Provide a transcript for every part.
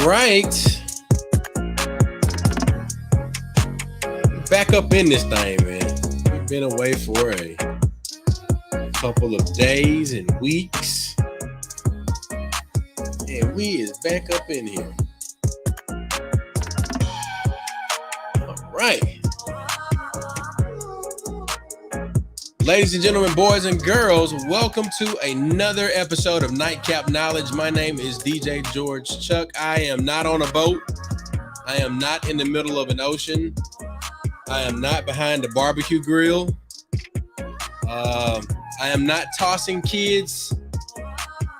right. Back up in this thing, man. We've been away for a couple of days and weeks. And we is back up in here. All right. Ladies and gentlemen, boys and girls, welcome to another episode of Nightcap Knowledge. My name is DJ George Chuck. I am not on a boat. I am not in the middle of an ocean. I am not behind a barbecue grill. I am not tossing kids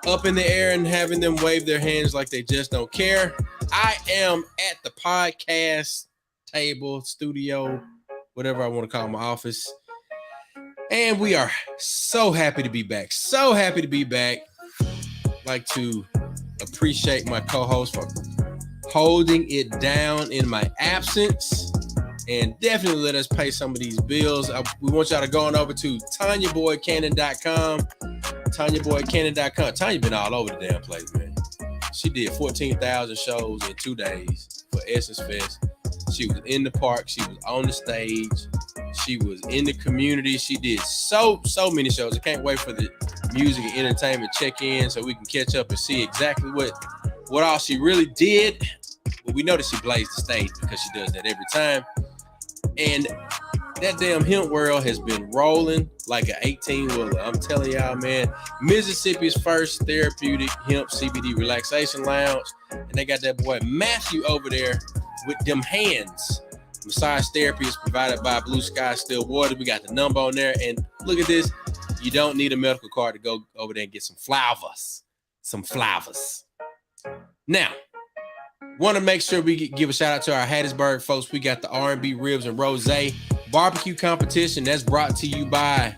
up in the air and having them wave their hands like they just don't care. I am at the podcast table, studio, whatever I want to call my office. And we are so happy to be back. So happy to be back. Like to appreciate my co-host for holding it down in my absence. And definitely let us pay some of these bills. We want y'all to go on over to TanyaBoyCannon.com. TanyaBoyCannon.com. Tanya been all over the damn place, man. She did 14,000 shows in 2 days for Essence Fest. She was in the park. She was on the stage. She was in the community. She did so many shows. I can't wait for the music and entertainment check-in so we can catch up and see exactly what all she really did. But we know that she blazed the stage because she does that every time. And that damn hemp world has been rolling like an 18-wheeler. I'm telling y'all, man, Mississippi's first therapeutic hemp CBD relaxation lounge. And they got that boy Matthew over there with them hands. Massage therapy is provided by Blue Sky Still Water. We got the number on there. And look at this. You don't need a medical card to go over there and get some flowers. Now, want to make sure we give a shout out to our Hattiesburg folks. We got the R&B Ribs and Rosé barbecue competition. That's brought to you by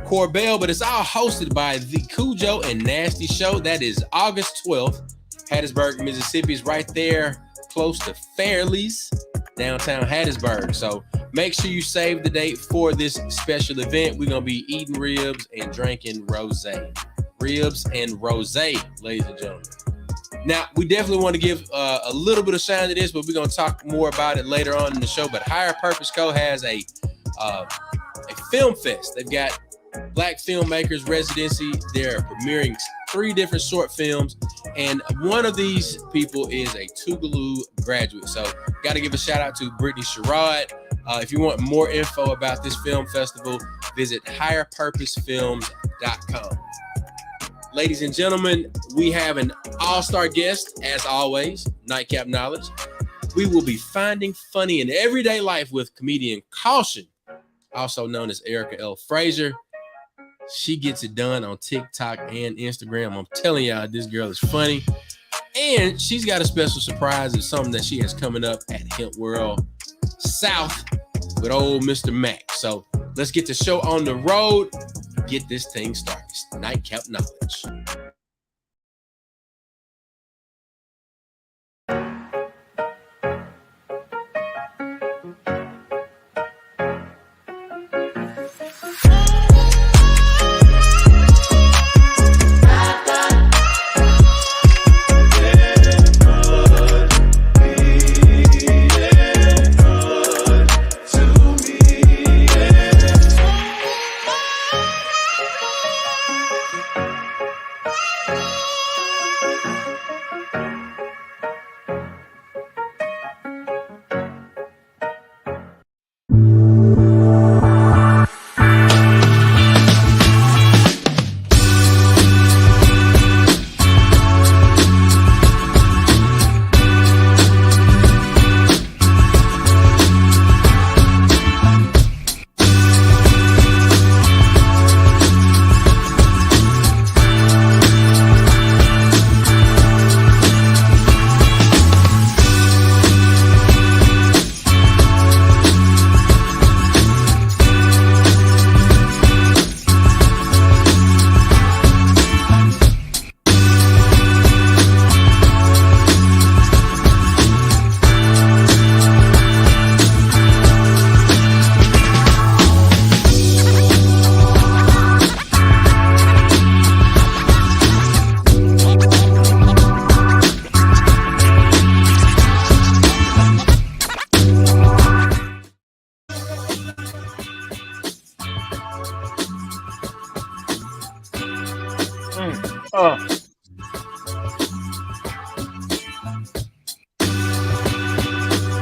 Corbell, but it's all hosted by the Cujo and Nasty Show. That is August 12th. Hattiesburg, Mississippi is right there close to Fairleys, downtown Hattiesburg. So make sure you save the date for this special event. We're going to be eating ribs and drinking rosé. Ribs and rosé, ladies and gentlemen. Now, we definitely want to give a little bit of shine to this, but we're going to talk more about it later on in the show. But Higher Purpose Co. has a film fest. They've got Black filmmakers residency. They're premiering 3 different short films, and one of these people is a Tougaloo graduate. So got to give a shout out to Brittany Sherrod. If you want more info about this film festival, visit higherpurposefilms.com. Ladies and gentlemen, we have an all-star guest, as always, Nightcap Knowledge. We will be finding funny in everyday life with Comedian Kaution, also known as Erica L. Frazier. She gets it done on TikTok and Instagram. I'm telling y'all, this girl is funny. And she's got a special surprise of something that she has coming up at Hemp World South with old Mr. Mac. So let's get the show on the road. Get this thing started. Nightcap Knowledge.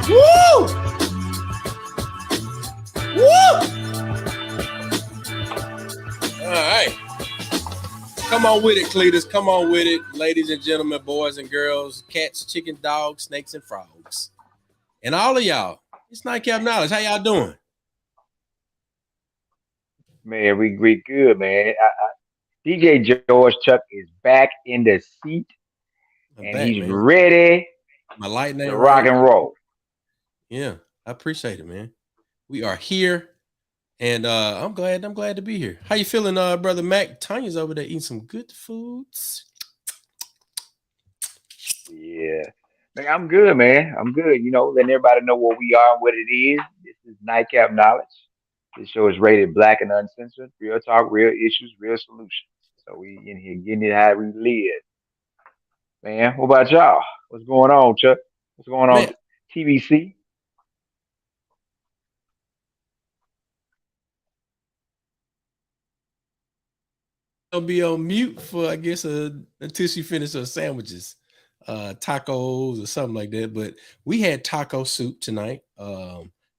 Woo! Woo! All right. Come on with it, Cletus. Come on with it, ladies and gentlemen, boys and girls, cats, chickens, dogs, snakes, and frogs. And all of y'all, it's Nightcap Knowledge. How y'all doing? Man, we good, man. DJ George Chuck is back in the seat, I'm and back, he's man. ready My light to name rock right. and roll. Yeah, I appreciate it, man. We are here, and I'm glad to be here. How you feeling, brother Mac? Tanya's over there eating some good foods. Yeah, man, I'm good, man. I'm good. Letting everybody know what we are and what it is. This is Nightcap Knowledge. This show is rated black and uncensored. Real talk, real issues, real solutions. So we in here getting it how we live, man. What about y'all? What's going on, Chuck? What's going on, Man, TVC? I'll be on mute for I guess until she finishes her sandwiches, tacos or something like that. But we had taco soup tonight. I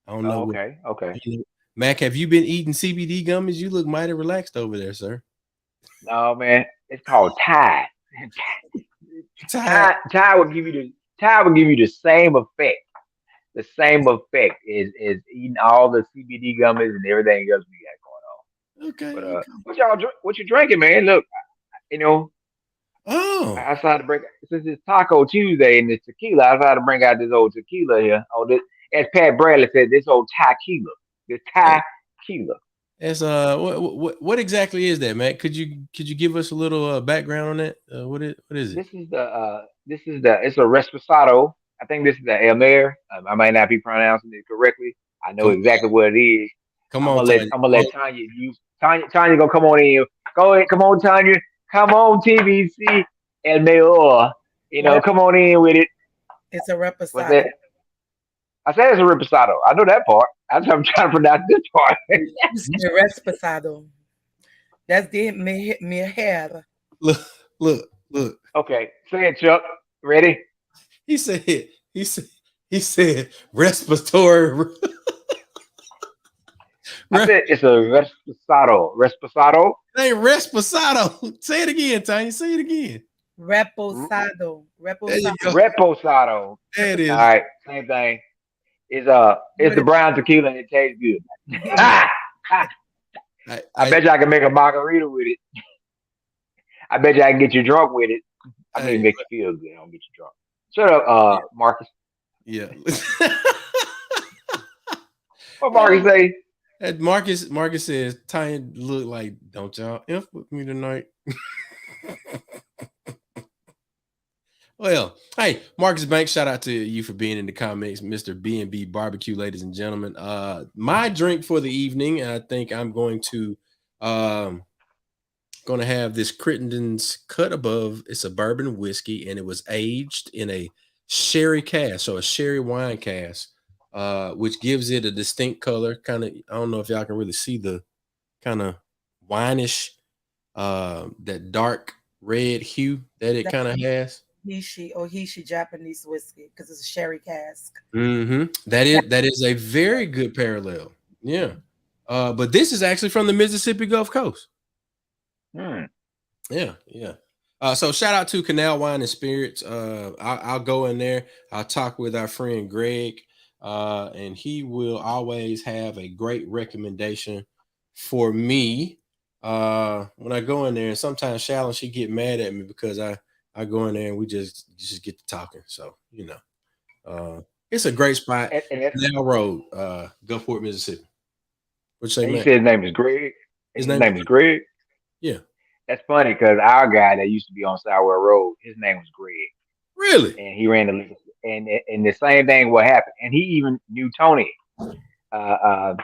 don't know Oh, what okay, okay. Mac. Have you been eating CBD gummies? You look mighty relaxed over there, sir. No, man, it's called Tide. Tired? Tide will give you the same effect. The same effect is eating all the CBD gummies and everything else we got Okay, going on. okay. What you drinking, man? Look, you know, Oh, I decided to bring since it's Taco Tuesday and it's tequila. I decided to bring out this old tequila here. Oh, this as Pat Bradley said, this old tequila, this hey, tequila. that's what exactly is that, Mac? Could you give us a little background on that? What is it? This is the it's a Resposado. I think this is the El Mayor. I might not be pronouncing it correctly. I know Come exactly what it is. come I'm on, gonna let Tanya. I'm gonna let Tanya use Tanya go come on in. Go ahead, come on Tanya, come on TVC El Mayor. Rep, Come on in with it. it's a What's that? reposado. I said it's a Reposado. I know that part. I'm trying to pronounce this part. The reposado. That's the mi hair. Look, look. Okay, say it, Chuck. Ready? He said he said he said respiratory. I Re, said it's a Resposado. Resposado. hey, Resposado. Say it again, Tanya. Say it again. Reposado. There you Reposado. go. Reposado. There it All is. right, same thing. It's What the is brown tequila and it tastes good. it? Ah, ah. I, I I, bet you I can make a margarita with it. I bet you I can get you drunk with it. I mean, I make you feel good. I don't get you drunk. Shut up, Marcus. yeah. What Marcus say? And Marcus says, Tanya look like, don't y'all F with me tonight. Well, hey, Marcus Banks, shout out to you for being in the comments, Mr. B&B Barbecue, ladies and gentlemen. My drink for the evening, I think I'm um going to have this Crittenden's Cut Above. It's a bourbon whiskey, and it was aged in a sherry cask, so a sherry wine cask, which gives it a distinct color. Kind of, I don't know if y'all can really see the kind of winish, that dark red hue that it That's kind of has. Hishi Japanese whiskey because it's a sherry cask. That is a very good parallel. Yeah. But this is actually from the Mississippi Gulf Coast. Hmm. Yeah, yeah. So shout out to Canal Wine and Spirits. I'll go in there. I'll talk with our friend Greg, and he will always have a great recommendation for me. When I go in there, and sometimes Shallon she get mad at me because I go in there and we just get to talking. So it's a great spot. And Canal Road, Gulfport, Mississippi. What you say, he man? said his name is Greg. His His name is name is Greg. yeah. That's funny because our guy that used to be on Sour Road, his name was Greg, Really? and he ran the league. And the same thing what happened, and he even knew Tony. Uh, uh,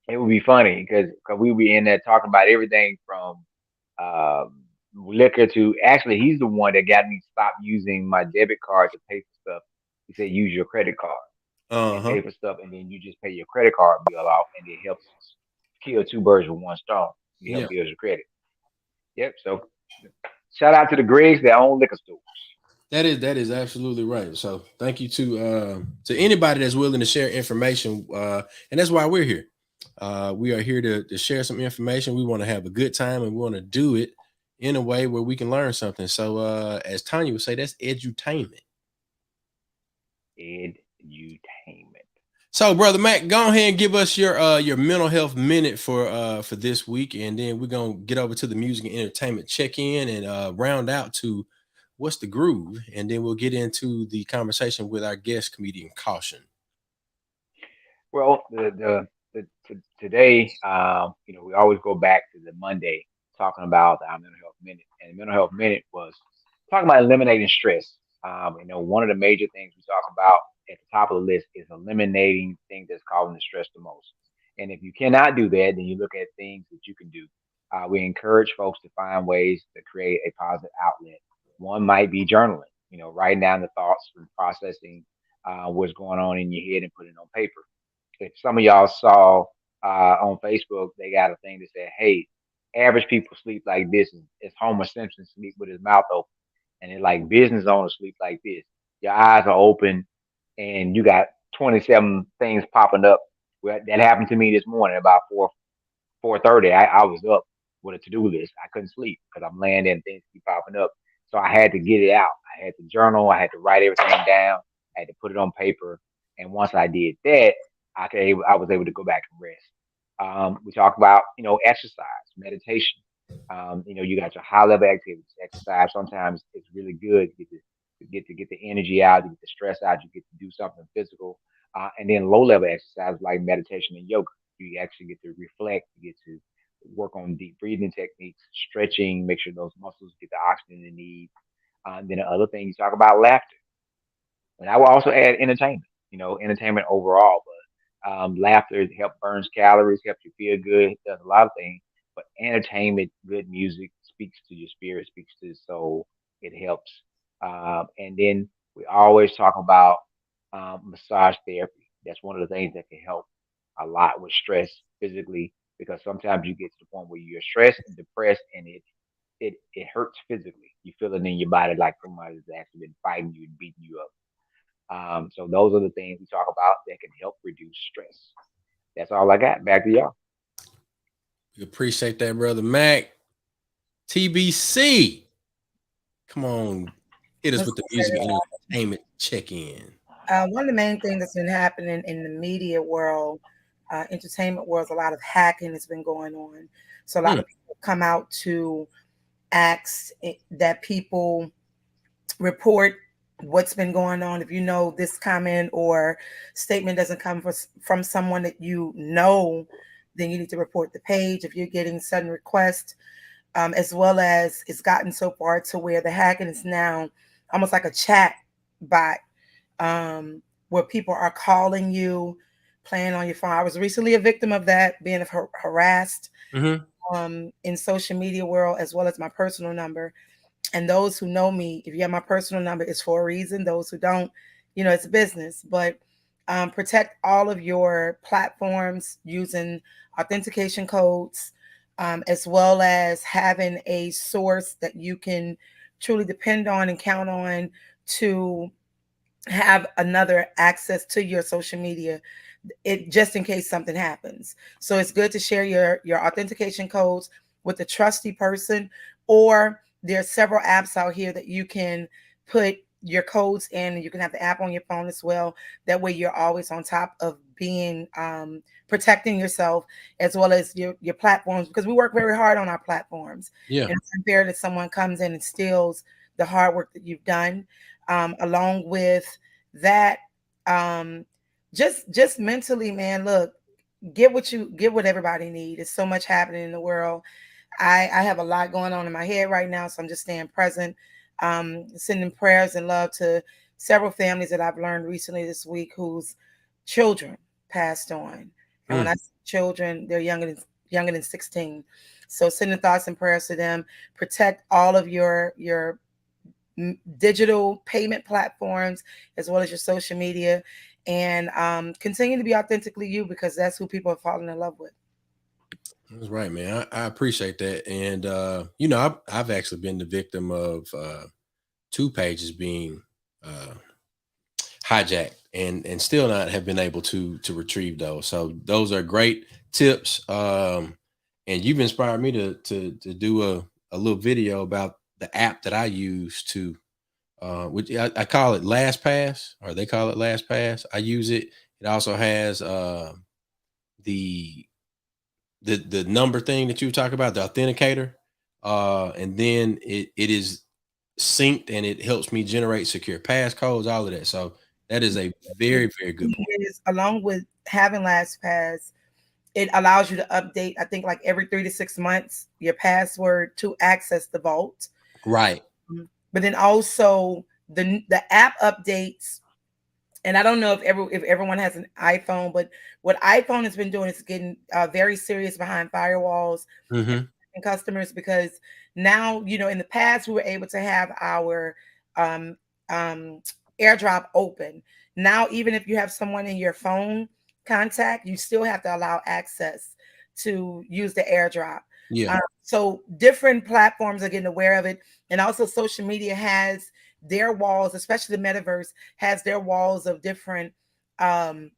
it would be funny because we would be in there talking about everything from liquor to actually he's the one that got me to stop using my debit card to pay for stuff. He said use your credit card and Uh-huh. pay for stuff, and then you just pay your credit card bill off, and it helps kill two birds with one stone. You Yeah. help build your credit. Yep. So Shout out to the Gregs, their own liquor store. That is absolutely right. So thank you to anybody that's willing to share information, and that's why we're here. We are here to share some information. We want to have a good time, and we want to do it in a way where we can learn something. So, as Tanya would say, that's edutainment. Edutainment. So, brother Mac, go ahead and give us your mental health minute for this week, and then we're gonna get over to the music and entertainment check in and round out to what's the groove, and then we'll get into the conversation with our guest comedian Caution. Well, today, we always go back to the Monday talking about our mental health minute, and the mental health minute was talking about eliminating stress. One of the major things we talk about at the top of the list is eliminating things that's causing the stress the most. And if you cannot do that, then you look at things that you can do. We encourage folks to find ways to create a positive outlet. One might be journaling. Writing down the thoughts and processing what's going on in your head and putting it on paper. If some of y'all saw on Facebook, they got a thing that said, "Hey, average people sleep like this. It's Homer Simpson sleep with his mouth open, and it's like business owners sleep like this. Your eyes are open, and you got 27 things popping up." Well, that happened to me this morning about 4:30. I was up with a to do list. I couldn't sleep because I'm laying there and things keep popping up. So I had to get it out. I had to journal. I had to write everything down. I had to put it on paper. And once I did that, I was able to go back and rest. We talk about exercise, meditation. You got your high level activities, exercise. Sometimes it's really good to get the energy out, to get the stress out. You get to do something physical, and then low level exercise like meditation and yoga. You actually get to reflect. You get to work on deep breathing techniques, stretching, make sure those muscles get the oxygen they need. And then the other thing you talk about laughter, and I will also add entertainment. Entertainment overall, but laughter helps burns calories, helps you feel good, it does a lot of things. But entertainment, good music speaks to your spirit, speaks to the soul. It helps. And then we always talk about massage therapy. That's one of the things that can help a lot with stress physically, because sometimes you get to the point where you're stressed and depressed, and it hurts physically. You feel it in your body like somebody's actually been fighting you and beating you up. So those are the things we talk about that can help reduce stress. That's all I got. Back to y'all. We appreciate that, brother Mac. TBC, come on, hit us Let's with the go music ahead. and entertainment check in. One of the main things that's been happening in the media world, entertainment world, is a lot of hacking that's been going on. So a lot Hmm. of people come out to ask that people report what's been going on. If you know this comment or statement doesn't come from someone that you know, then you need to report the page. If you're getting sudden requests, as well as it's gotten so far to where the hacking is now almost like a chat bot, where people are calling you, playing on your phone. I was recently a victim of that, being harassed Mm-hmm. in social media world, as well as my personal number. And those who know me, if you have my personal number, it's for a reason. Those who don't, it's business. But protect all of your platforms using authentication codes, as well as having a source that you can truly depend on and count on to have another access to your social media, it just in case something happens. So it's good to share your authentication codes with a trusty person, or there's several apps out here that you can put your codes in, and you can have the app on your phone as well. That way you're always on top of being protecting yourself, as well as your platforms, because we work very hard on our platforms. Yeah. And it's unfair that someone comes in and steals the hard work that you've done. Along with that, just mentally, man, look, get what everybody need. There's so much happening in the world. I have a lot going on in my head right now, so I'm just staying present, sending prayers and love to several families that I've learned recently this week whose children passed on. And when Mm. I say children, they're younger than 16. So sending thoughts and prayers to them. Protect all of your digital payment platforms, as well as your social media, and continue to be authentically you, because that's who people are falling in love with. That's right, man. I appreciate that. And you know, I've actually been the victim of two pages being uh hijacked and still not have been able to retrieve those. So those are great tips. And you've inspired me to do a little video about the app that I use to which I call it LastPass, or they call it LastPass. I use it. It also has the the number thing that you talk about, the authenticator. And then it is synced and it helps me generate secure passcodes, all of that. So that is a The very, very good point. key is, along with having LastPass, it allows you to update, I think, like every 3 to 6 months, your password to access the vault. Right. But then also the app updates, and I don't know if everyone has an iPhone, but what iPhone has been doing is getting very serious behind firewalls Hmm. and customers, because now, in the past we were able to have our um, um, AirDrop open. Now, even if you have someone in your phone contact, you still have to allow access to use the AirDrop. Yeah. So different platforms are getting aware of it, and also social media has their walls, especially the metaverse has their walls of different um,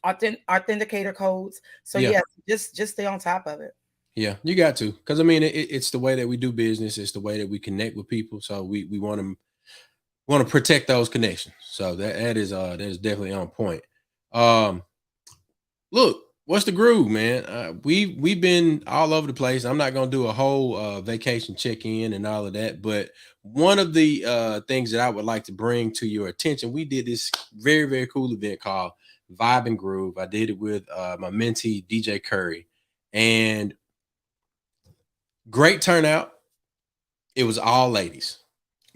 authenticator codes. So Yeah. yeah, just stay on top of it. Yeah. You got to, because I mean, it's the way that we do business. It's the way that we connect with people. So we want to protect those connections. So that is definitely on point. Um, Look, what's the groove, man? We've been all over the place. I'm not gonna do a whole vacation check in and all of that, but one of the things that I would like to bring to your attention, we did this very, very cool event called Vibe and Groove. I did it with my mentee DJ Curry, and great turnout. It was all ladies.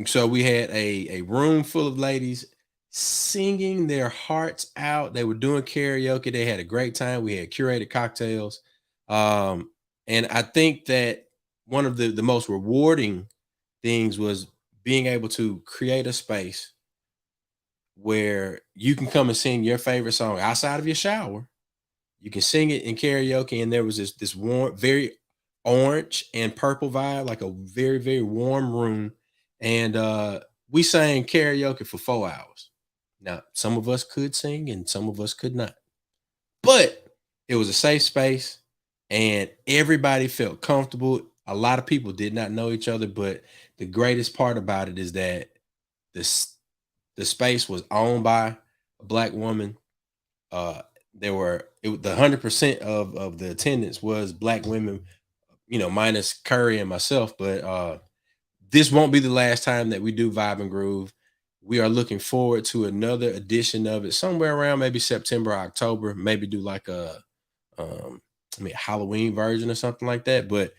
So we had a room full of ladies singing their hearts out. They were doing karaoke. They had a great time. We had curated cocktails. Um, and I think that one of the most rewarding things was being able to create a space where you can come and sing your favorite song outside of your shower. You can sing it in karaoke, and there was this warm, very orange and purple vibe, like a very, very warm room. And we sang karaoke for 4 hours. Now, some of us could sing and some of us could not. But it was a safe space and everybody felt comfortable. A lot of people did not know each other, but the greatest part about it is that this the space was owned by a black woman. uh there were the 100% of the attendance was black women, minus Curry and myself. But this won't be the last time that we do Vibe and Groove. We are looking forward to another edition of it somewhere around maybe September, October. Maybe do like um Halloween version or something like that. But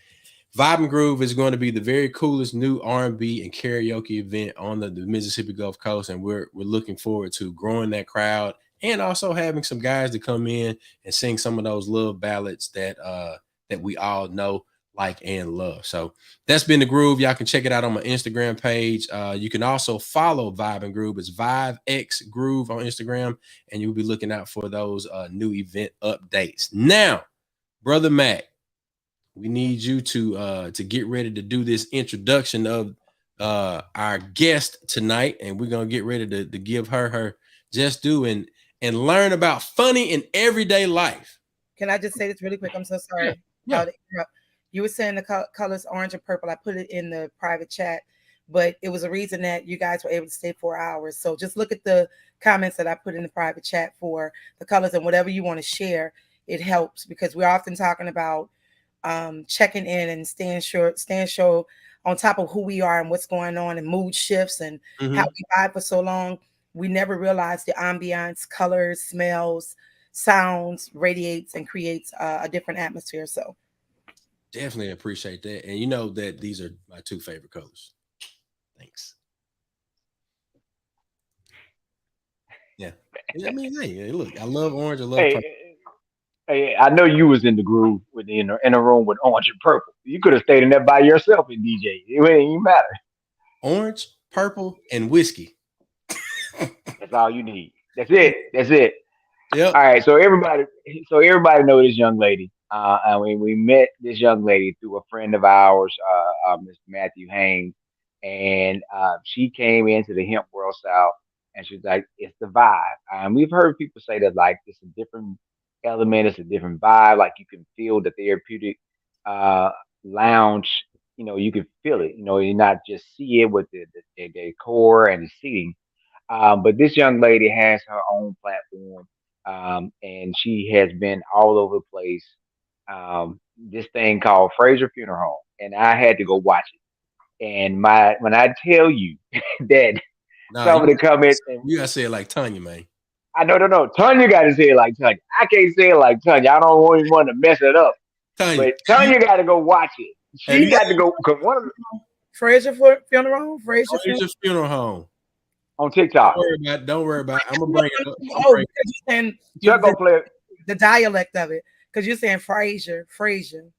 Vibe and Groove is going to be the very coolest new R&B and karaoke event on the Mississippi Gulf Coast, and we're looking forward to growing that crowd and also having some guys to come in and sing some of those love ballads that we all know, like, and love. So that's been the Groove. Y'all can check it out on my Instagram page. You can also follow Vibe and Groove. It's ViveX Groove on Instagram, and you'll be looking out for those new event updates. Now, Brother Mac, we need you to get ready to do this introduction of our guest tonight, and we're gonna get ready to give her just due and learn about funny in everyday life. Can I just say this really quick? I'm so Yeah, sorry. yeah. You were saying the colors orange and purple. I put it in the private chat, but it was a reason that you guys were able to stay 4 hours. So just look at the comments that I put in the private chat for the colors, and whatever you want to share, it helps, because we're often talking about checking in and staying sure on top of who we are and what's going on, and mood shifts and how Hmm. we vibe for so long. We never realize the ambiance, colors, smells, sounds radiates and creates a different atmosphere. So Definitely appreciate that, and you know that these are my two favorite colors. Thanks. Yeah. I mean, hey, look, I love orange. I love purple. Hey, hey, I know you was in the groove with in a room with orange and purple. You could have stayed in there by yourself and DJ. It wouldn't even matter. Orange, purple, and whiskey. That's all you need. That's it. That's it. All Yep. right. So everybody know this young lady. And we met this young lady through a friend of ours, Mr. Matthew Haynes, and she came into the hemp world south, and she's like, "It's the vibe." We've heard people say that like it's a different element, it's a different vibe. Like you can feel the therapeutic uh, lounge. You know, you can feel it. You know, you not just see it with the decor and the seating. But this young lady has her own platform, and she has been all over the place. This thing called Frazier Funeral Home, and I had to go watch it. And my when I tell you that Nah, some of the comments, and you gotta say it like Tanya, man. I know, no, Tanya got to say it like Tanya. I can't say it like Tanya. I don't even want to mess it up. Tanya, But Tanya got to go watch it. have She you got to go because one of the, Frazier Funeral Home. Frazier Funeral. Frazier Funeral Home? on TikTok. Don't worry about it. I'm gonna bring it up. Oh, because you're saying Chuck gonna play it. the dialect of it. Because you're saying Frazier Funeral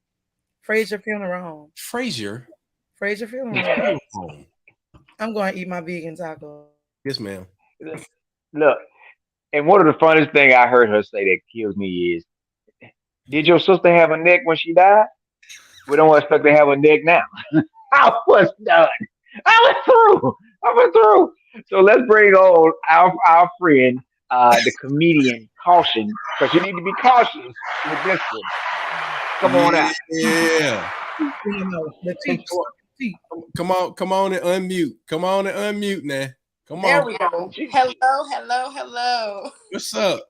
Home. Frazier Frazier Funeral Home. Home. I'm going to eat my vegan taco. Yes, ma'am. Look, and one of the funniest thing I heard her say that kills me is, "Did your sister have a neck when she died? We don't expect to have a neck now." I was done. I went through. So let's bring on our friend, the comedian Caution, because you need to be cautious with this one. Come on out. Yeah. You know, the teeth. Come on and unmute. Come on and unmute now. Come There on. we go. Hello. What's up?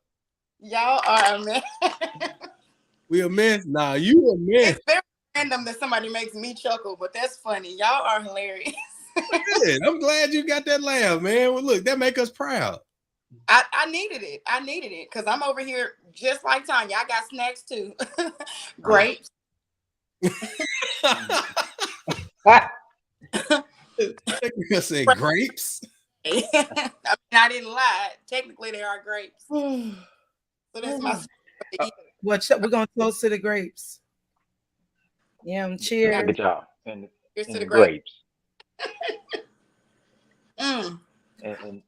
Y'all are a man. We a mess? Nah, you a mess. It's very random that somebody makes me chuckle, but that's funny. Y'all are hilarious. Good. I'm glad you got that laugh, man. Well, look, that make us proud. I needed it. I needed it because I'm over here just like Tanya. I got snacks too. Grapes. I said grapes. I mean, I didn't lie. Technically, they are grapes. So that's my. Well, we're going to toast to the grapes. Yeah, cheers. Good job. And Here's to the the grapes. And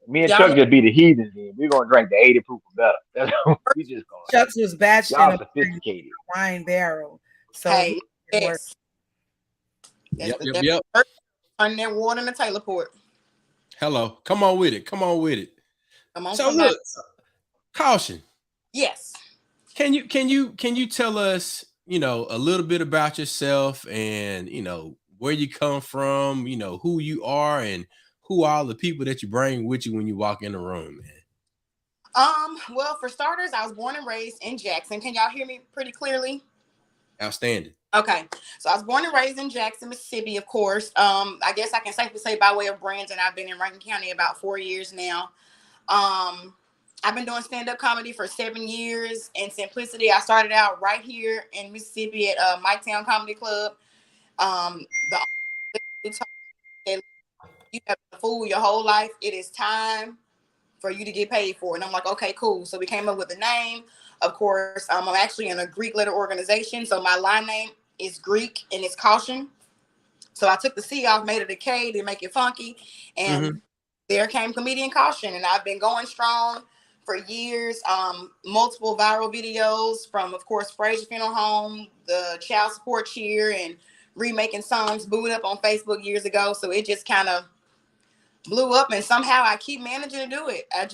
me and Chuck just be the heathens. We're gonna drink the 80 proof or better. That's what we just gonna. Chuck's was batched Y'all in sophisticated. a wine barrel. So Hey, it works. yes. Yep. Turn that water in the Taylor port. Hello. Come on with it. Come on. So look, Caution. Yes. Can you tell us, a little bit about yourself and, where you come from, who you are and who are all the people that you bring with you when you walk in the room, man? Well, for starters, I was born and raised in Jackson. Can y'all hear me pretty clearly? Outstanding. Okay. So I was born and raised in Jackson, Mississippi, of course. I guess I can safely say by way of Brandon, I've been in Rankin County about 4 years now. I've been doing stand-up comedy for 7 years. In simplicity, I started out right here in Mississippi at Miketown Comedy Club. You have been a fool your whole life. It is time for you to get paid for it. And I'm like, okay, cool. So we came up with a name. Of course, I'm actually in a Greek letter organization. So my line name is Greek and it's Caution. So I took the C off, made it a K to make it funky. And there came Comedian Kaution. And I've been going strong for years. Multiple viral videos from, of course, Frazier Funeral Home, the child support cheer, and remaking songs booed up on Facebook years ago. So it just kind of blew up, and somehow I keep managing to do it. I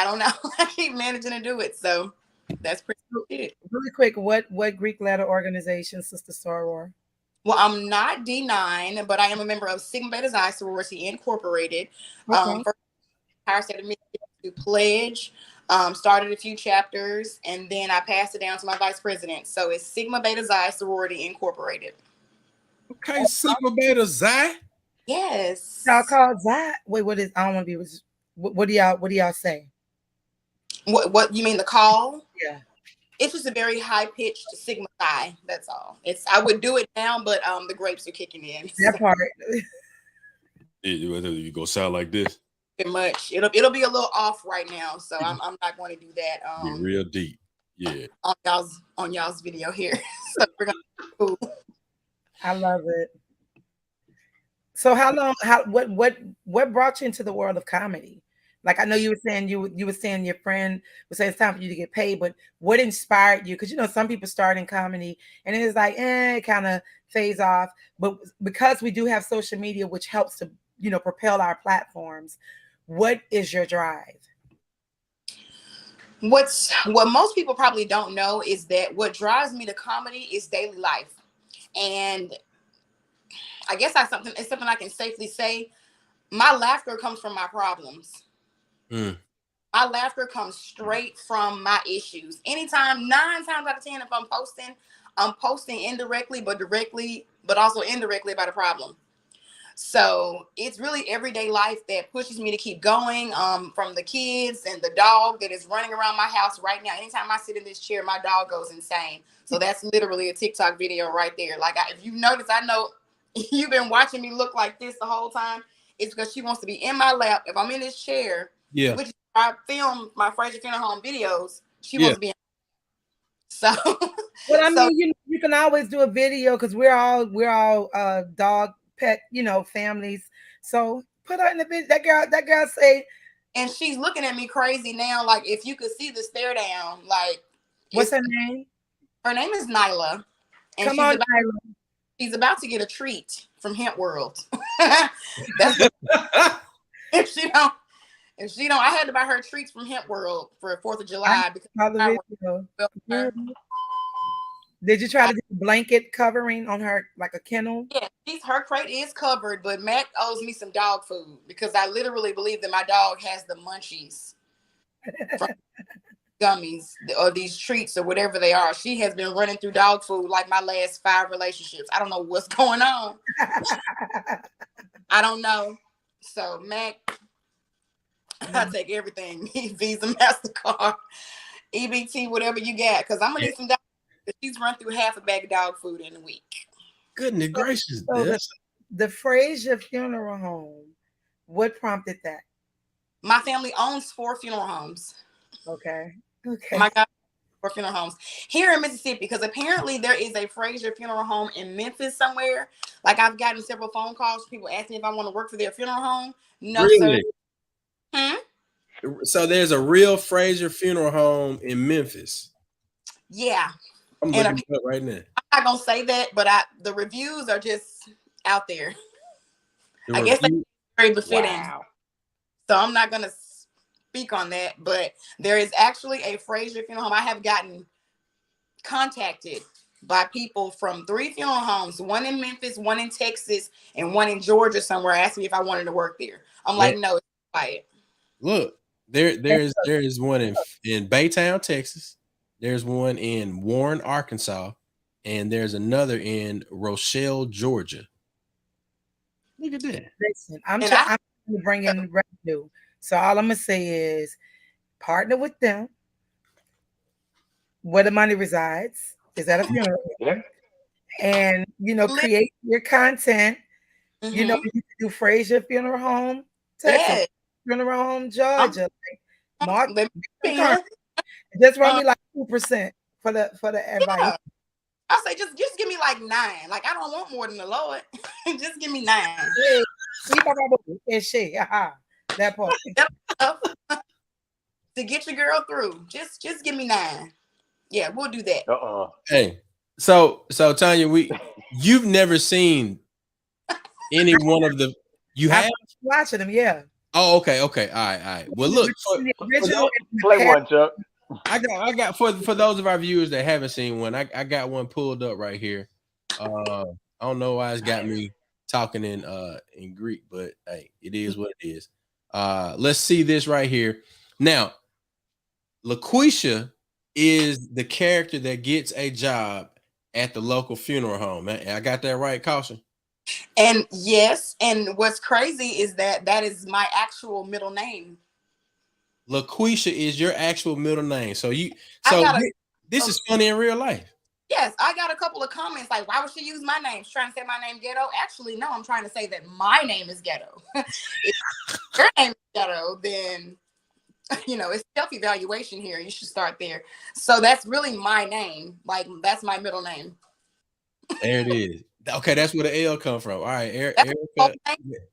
don't know. I keep managing to do it. So that's pretty much it. Really quick, what Greek letter organization, Sister Soror? Well, I'm not D9, but I am a member of Sigma Beta Xi Sorority Incorporated. Okay. First, entire state of Michigan to pledge. Started a few chapters, and then I passed it down to my vice president. So it's Sigma Beta Xi Sorority Incorporated. Okay, Sigma Beta Xi. Yes. Y'all call Xi? Wait, what is? I don't want to be. What do y'all say? What you mean, the call? Yeah. It's just a very high pitched Sigma Phi. That's all. I would do it now, but the grapes are kicking in. That part. You go sound like this. Pretty much. It'll be a little off right now, so I'm not going to do that. Be real deep. Yeah. On y'all's video here. So we're gonna be cool. I love it. So what brought you into the world of comedy? Like I know you were saying you were saying your friend would say it's time for you to get paid, but what inspired you? Because you know some people start in comedy and it's like it kind of fades off. But because we do have social media, which helps to propel our platforms, what is your drive? What most people probably don't know is that what drives me to comedy is daily life, and I guess it's something I can safely say. My laughter comes from my problems. Mm. My laughter comes straight from my issues. Anytime, 9 times out of 10, if I'm posting indirectly, but directly, but also indirectly about a problem. So it's really everyday life that pushes me to keep going. From the kids and the dog that is running around my house right now. Anytime I sit in this chair, my dog goes insane. So that's literally a TikTok video right there. Like if you notice, I know you've been watching me look like this the whole time. It's because she wants to be in my lap. If I'm in this chair, Yeah. which I film my Frazier Funeral Home videos, she Yeah. wants to be in. So Well, I mean, you can always do a video because we're all dog pet, families. So put her in the video. That girl say, and she's looking at me crazy now. Like if you could see the stare down, like what's her name? Her name is Nyla, and Come on, Nyla. She's about to get a treat from Hemp World. That's what, if she don't, I had to buy her treats from Hemp World for 4th of July because Did you try to do a blanket covering on her like a kennel? Yeah, her crate is covered, but Mac owes me some dog food because I literally believe that my dog has the munchies from gummies or these treats or whatever they are. She has been running through dog food like my last 5 relationships. I don't know what's going on. I don't know. So Mac, I take everything. Visa, MasterCard, EBT, whatever you got, because I'm gonna need some dog. She's run through half a bag of dog food in a week. Goodness gracious. So the Frazier Funeral Home, what prompted that? My family owns 4 funeral homes. Okay. My God, 4 funeral homes here in Mississippi, because apparently there is a Frazier Funeral Home in Memphis somewhere. Like I've gotten several phone calls from people asking if I want to work for their funeral home. No, really? Sir. So there's a real Frazier Funeral Home in Memphis. Yeah. I'm looking it up right now. I'm not gonna say that, but the reviews are just out there. I guess they're very befitting. Wow. So I'm not gonna speak on that, but there is actually a Frazier Funeral Home. I have gotten contacted by people from 3 funeral homes, one in Memphis, one in Texas, and one in Georgia somewhere, asking me if I wanted to work there. I'm like, no, it's quiet. Look, there is one in Baytown, Texas. There's one in Warren, Arkansas, and there's another in Rochelle, Georgia. Look at that. Listen, I'm trying to bring in revenue. So all I'm gonna say is partner with them. Where the money resides is at a funeral. Yeah. And create your content. Mm-hmm. You can do Frazier Funeral Home, Texas, Funeral Home, Georgia. Mark, just run me like 2% for the advice. Yeah. I say just give me like 9. Like I don't want more than the Lord. Just give me 9. That part. To get your girl through. Just give me 9. Yeah, we'll do that. Hey, so Tanya, you've never seen any one of the have watching them, yeah. Oh, okay. All right. Well, look, play one, Chuck. I got for those of our viewers that haven't seen one, I got one pulled up right here. I don't know why it's got me talking in Greek, but hey, it is what it is. Let's see this right here. Now, LaQuisha is the character that gets a job at the local funeral home. I got that right, Kaution? And yes, and what's crazy is that is my actual middle name. LaQuisha is your actual middle name. So this is funny in real life. Yes, I got a couple of comments like, why would she use my name? She's trying to say my name ghetto. Actually, no, I'm trying to say that my name is ghetto. If your name is ghetto, then it's self-evaluation here. You should start there. So that's really my name. Like that's my middle name. There it is. Okay, that's where the L come from. All right, Erica. All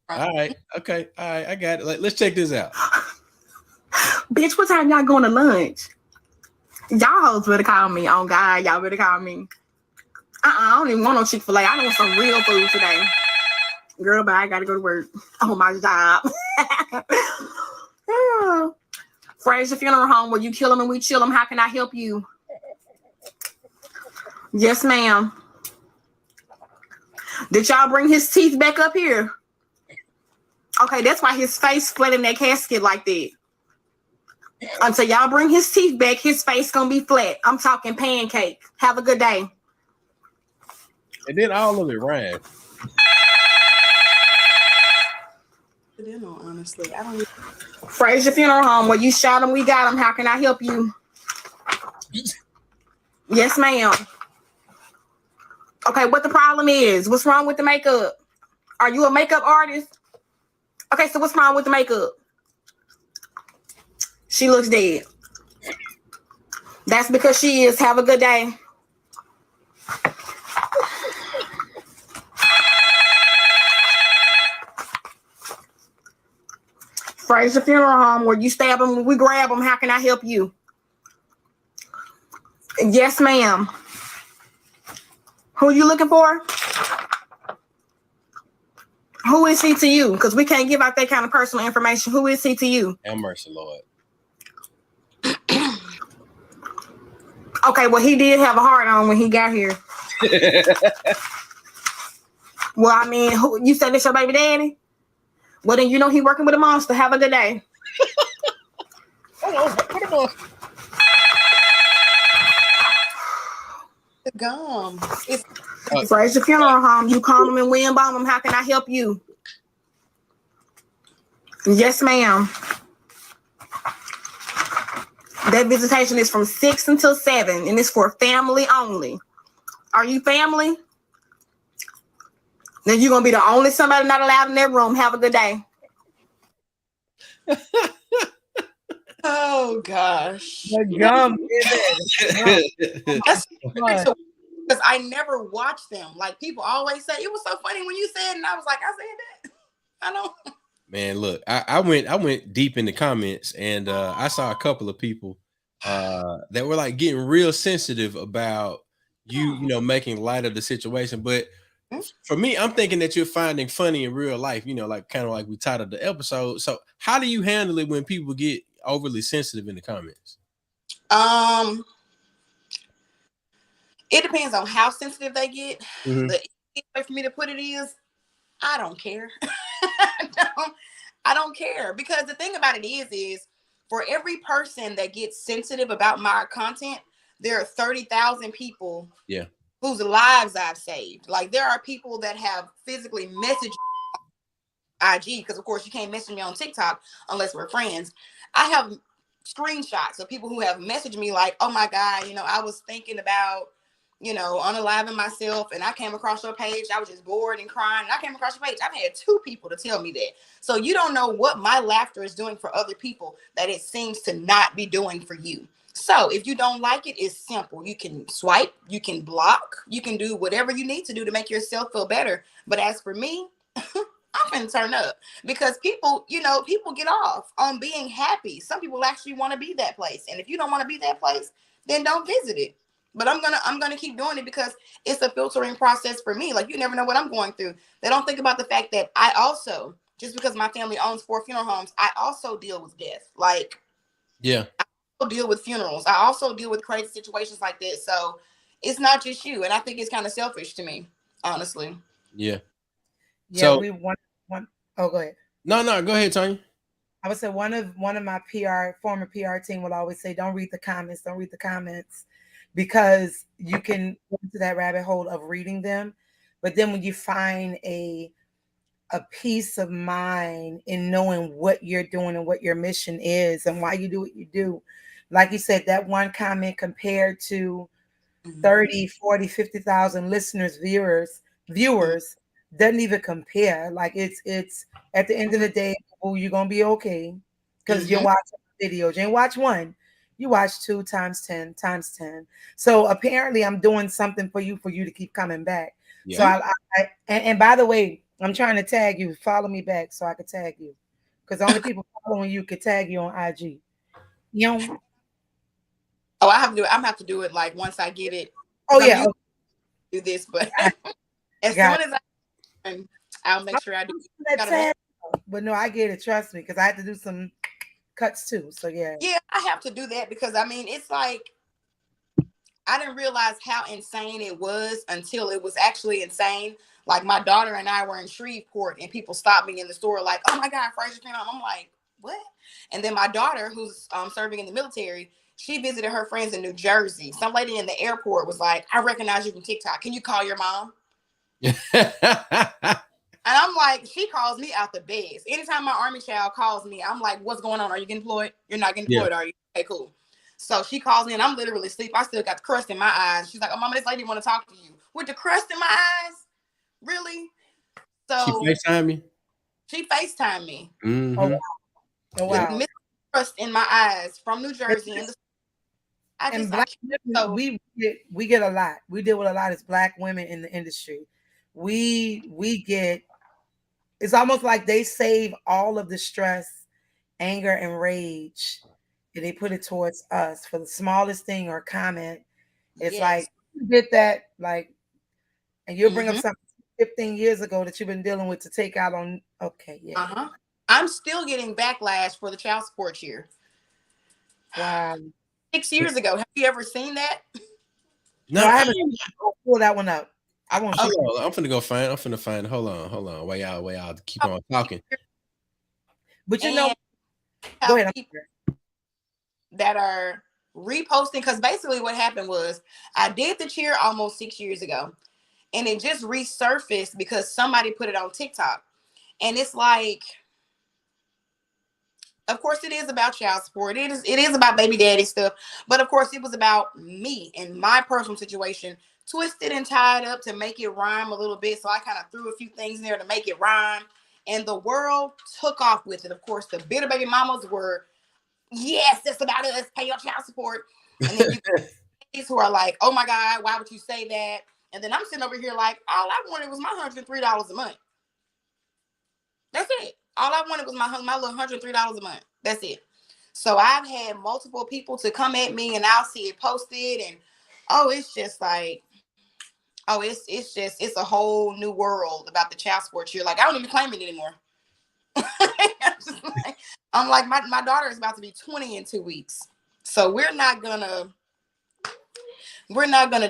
right, okay, all right, I got it. Let's check this out. Bitch, what time y'all going to lunch? Y'all hoes better call me. Oh God, y'all better call me. I don't even want no Chick-fil-A. I want some real food today. Girl, bye. I gotta go to work. Oh, my job. Frazier Funeral Home, where you kill them and we chill them. How can I help you? Yes, ma'am. Did y'all bring his teeth back up here? Okay, that's why his face split in that casket like that. Until y'all bring his teeth back, his face gonna be flat. I'm talking pancake. Have a good day. And then all of it rhymed. Honestly, I don't. Frazier Funeral Home, where you shot him, we got him. How can I help you? Yes, ma'am. Okay, what the problem is? What's wrong with the makeup? Are you a makeup artist? Okay, so what's wrong with the makeup? She looks dead. That's because she is. Have a good day. Frazier Funeral Home, where you stab them, we grab them. How can I help you? Yes, ma'am. Who are you looking for? Who is he to you? Because we can't give out that kind of personal information. Who is he to you? Have mercy, Lord. Okay, well, he did have a heart on when he got here. Well, I mean, you said this your baby daddy? Well, then you know he working with a monster. Have a good day. Hold on, put him on. The gum. It's Frazier Funeral Home. You call him and we embalm him. How can I help you? Yes, ma'am. That visitation is from 6 until 7, and it's for family only. Are you family? Then you're going to be the only somebody not allowed in that room. Have a good day. oh gosh. The gum. That's because I never watched them. Like people always say, it was so funny when you said, and I was like, I said that. I know. Man, look, I went deep in the comments, and I saw a couple of people that were like getting real sensitive about you know, making light of the situation. But for me, I'm thinking that you're finding funny in real life, you know, like kind of like we titled the episode. So how do you handle it when people get overly sensitive in the comments? It depends on how sensitive they get. Mm-hmm. The easiest way for me to put it is, I don't care. I don't care, because the thing about it is for every person that gets sensitive about my content, there are 30,000 people whose lives I've saved. Like there are people that have physically messaged IG, because of course you can't message me on TikTok unless we're friends. I have screenshots of people who have messaged me like, oh my God, you know, I was thinking about, you know, unaliving myself, and I came across your page. I was just bored and crying, and I came across your page. I've had 2 people to tell me that. So you don't know what my laughter is doing for other people that it seems to not be doing for you. So if you don't like it, it's simple. You can swipe, you can block, you can do whatever you need to do to make yourself feel better. But as for me, I'm gonna turn up, because people, you know, people get off on being happy. Some people actually want to be that place. And if you don't want to be that place, then don't visit it. But I'm gonna keep doing it because it's a filtering process for me. Like you never know what I'm going through. They don't think about the fact that I also, just because my family owns 4 funeral homes, I also deal with death. Like, I also deal with funerals. I also deal with crazy situations like this. So it's not just you. And I think it's kind of selfish to me, honestly. Yeah, So we want. Oh, go ahead. No, go ahead, Tanya. I would say one of my former PR team will always say, don't read the comments, because you can go into that rabbit hole of reading them. But then when you find a peace of mind in knowing what you're doing and what your mission is and why you do what you do, like you said, that one comment compared to 30, 40, 50,000 listeners, viewers doesn't even compare. Like it's at the end of the day, you're gonna be okay because you're watching videos. You ain't watch one, you watch 2 times 10 times 10. So apparently I'm doing something for you to keep coming back. So and by the way, I'm trying to tag you. Follow me back so I can tag you, because the only people following you could tag you on IG. You know? Oh, I have to do it. I'm gonna have to do it like once I get it. Oh 'Cause I'm yeah. used to do this, but as Got soon as I can, I'll make sure I do. that Gotta make- sad, but no, I get it. Trust me, because I had to do some cuts too. So yeah. Yeah, I have to do that because I mean, it's like I didn't realize how insane it was until it was actually insane. Like my daughter and I were in Shreveport, and people stopped me in the store, like, "Oh my God, Frazier Funeral Home." I'm like, "What?" And then my daughter, who's serving in the military, she visited her friends in New Jersey. Some lady in the airport was like, "I recognize you from TikTok. Can you call your mom?" And I'm like, she calls me out the beds. Anytime my army child calls me, I'm like, "What's going on? Are you getting employed? You're not getting employed, are you? Okay, cool." So she calls me and I'm literally asleep. I still got the crust in my eyes. She's like, "Oh, Mama, this lady want to talk to you." With the crust in my eyes? Really? She So FaceTime me. she FaceTimed me. Mm-hmm. Oh wow. Oh With wow. crust in my eyes from New Jersey. And black women, we get a lot. We deal with a lot as black women in the industry. We get, it's almost like they save all of the stress, anger, and rage, and they put it towards us for the smallest thing or comment. It's like you get that, like, and you'll bring up something 15 years ago that you've been dealing with to take out on. Okay, yeah. I'm still getting backlash for the child support year. Wow. 6 years ago. Have you ever seen that? No, I haven't. I'll pull that one up. I won't. I'm finna go find. I'm finna find. Hold on. Way out. Keep on talking. But you know, go ahead. That are reposting, because basically what happened was I did the cheer almost 6 years ago, and it just resurfaced because somebody put it on TikTok, and it's like, of course, it is about child support. It is about baby daddy stuff, but of course, it was about me and my personal situation, twisted and tied up to make it rhyme a little bit. So I kind of threw a few things in there to make it rhyme, and the world took off with it. Of course, the bitter baby mamas were, "Yes, that's about us. Pay your child support." And then you guys who are like, "Oh my God, why would you say that?" And then I'm sitting over here like, all I wanted was my $103 a month. That's it. All I wanted was my little $103 a month. That's it. So I've had multiple people to come at me, and I'll see it posted, and it's just like, it's a whole new world about the child support year. Like I don't even claim it anymore. I'm like, my daughter is about to be 20 in 2 weeks. So we're not gonna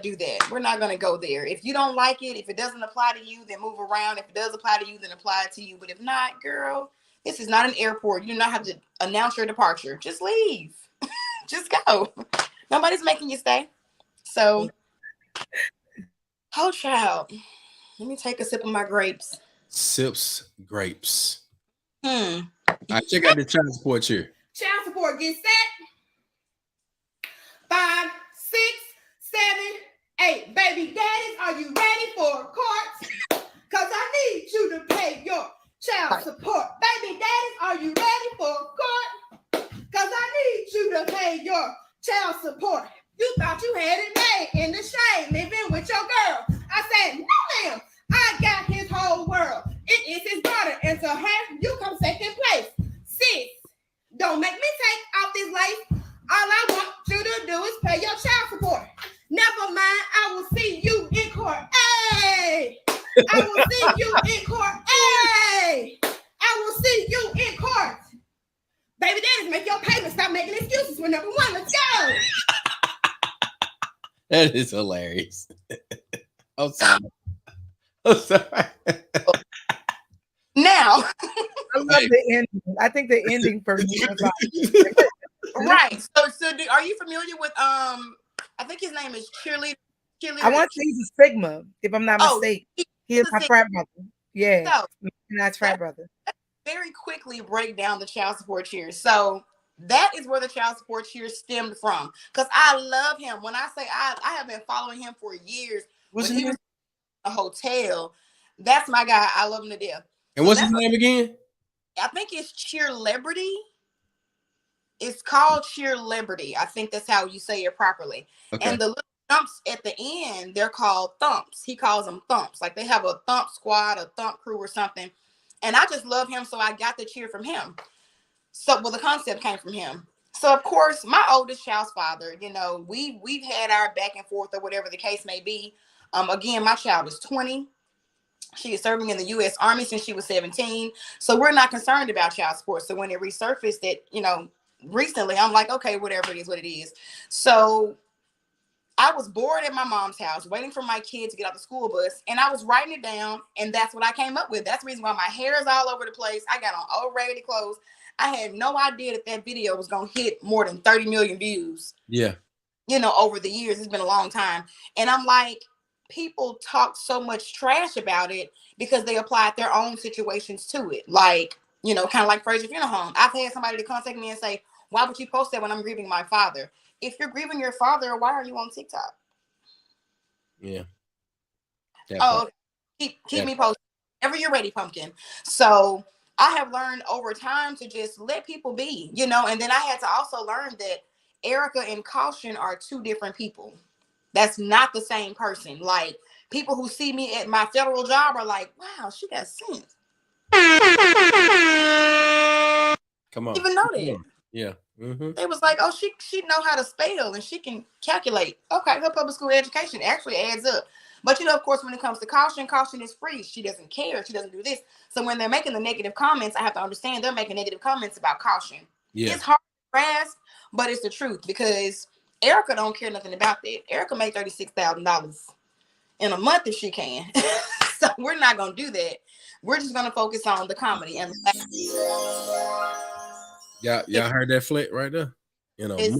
do that. We're not gonna go there. If you don't like it, if it doesn't apply to you, then move around. If it does apply to you, then apply it to you. But if not, girl, this is not an airport. You do not have to announce your departure. Just leave. Just go. Nobody's making you stay. So, child, let me take a sip of my grapes. Sips grapes. All right, check out the child support here. Child support, get set. 5, 6, 7, 8. Baby daddies, are you ready for court? Cause I need you to pay your child support. Baby daddies, are you ready for court? Cause I need you to pay your child support. You thought you had it made in the shade, living with your girl. I said, no ma'am, I got his whole world. It is his daughter, and to her, you come second place. Sis, don't make me take off this lace. All I want you to do is pay your child support. Never mind, I will see you in court. Hey! I will see you in court. Hey! I will see you in court. Baby daddies, make your payments. Stop making excuses for number one. Let's go. That is hilarious. I'm sorry. Now, I love the ending. I think the ending for me was like, right. So are you familiar with I think his name is Cheerleader. I want to say he's a Sigma, if I'm not mistaken. He is my frat brother. Yeah. So, that's frat brother. Very quickly break down the child support cheer. So that is where the child support cheer stemmed from. Because I love him. When I say I have been following him for years. What's when his he name? was in a hotel. That's my guy. I love him to death. And what's his name again? I think it's Cheerlebrity. It's called Cheerlebrity. I think that's how you say it properly. Okay. And the little thumps at the end, they're called thumps. He calls them thumps. Like they have a thump squad, a thump crew or something. And I just love him, so I got the cheer from him. So, well, the concept came from him. So of course, my oldest child's father, you know, we've had our back and forth or whatever the case may be. Again, my child is 20. She is serving in the U.S. Army since she was 17. So we're not concerned about child support. So when it resurfaced that, you know, recently, I'm like, okay, whatever it is, what it is. So I was bored at my mom's house, waiting for my kid to get off the school bus, and I was writing it down, and that's what I came up with. That's the reason why my hair is all over the place. I got on old raggedy clothes. I had no idea that that video was going to hit more than 30 million views. Yeah. You know, over the years. It's been a long time. And I'm like, people talk so much trash about it because they applied their own situations to it. Like, you know, kind of like Frazier Funeral Home. I've had somebody to contact me and say, why would you post that when I'm grieving my father? If you're grieving your father, why are you on TikTok? Yeah. Oh, keep me posted. Whenever you're ready, pumpkin. So I have learned over time to just let people be, you know, and then I had to also learn that Erica and Kaution are two different people. That's not the same person. Like, people who see me at my federal job are like, wow, she got sense. Come on. Even know that. Yeah. Mm-hmm. They was like, oh, she know how to spell and she can calculate. Okay, her public school education actually adds up. But you know, of course, when it comes to Kaution is free. She doesn't care. She doesn't do this. So when they're making the negative comments, I have to understand they're making negative comments about Kaution. Yeah. It's hard to grasp, but it's the truth because Erica don't care nothing about that. Erica made $36,000 in a month if she can. So we're not gonna do that. We're just gonna focus on the comedy and y'all heard that flick right there? You know, if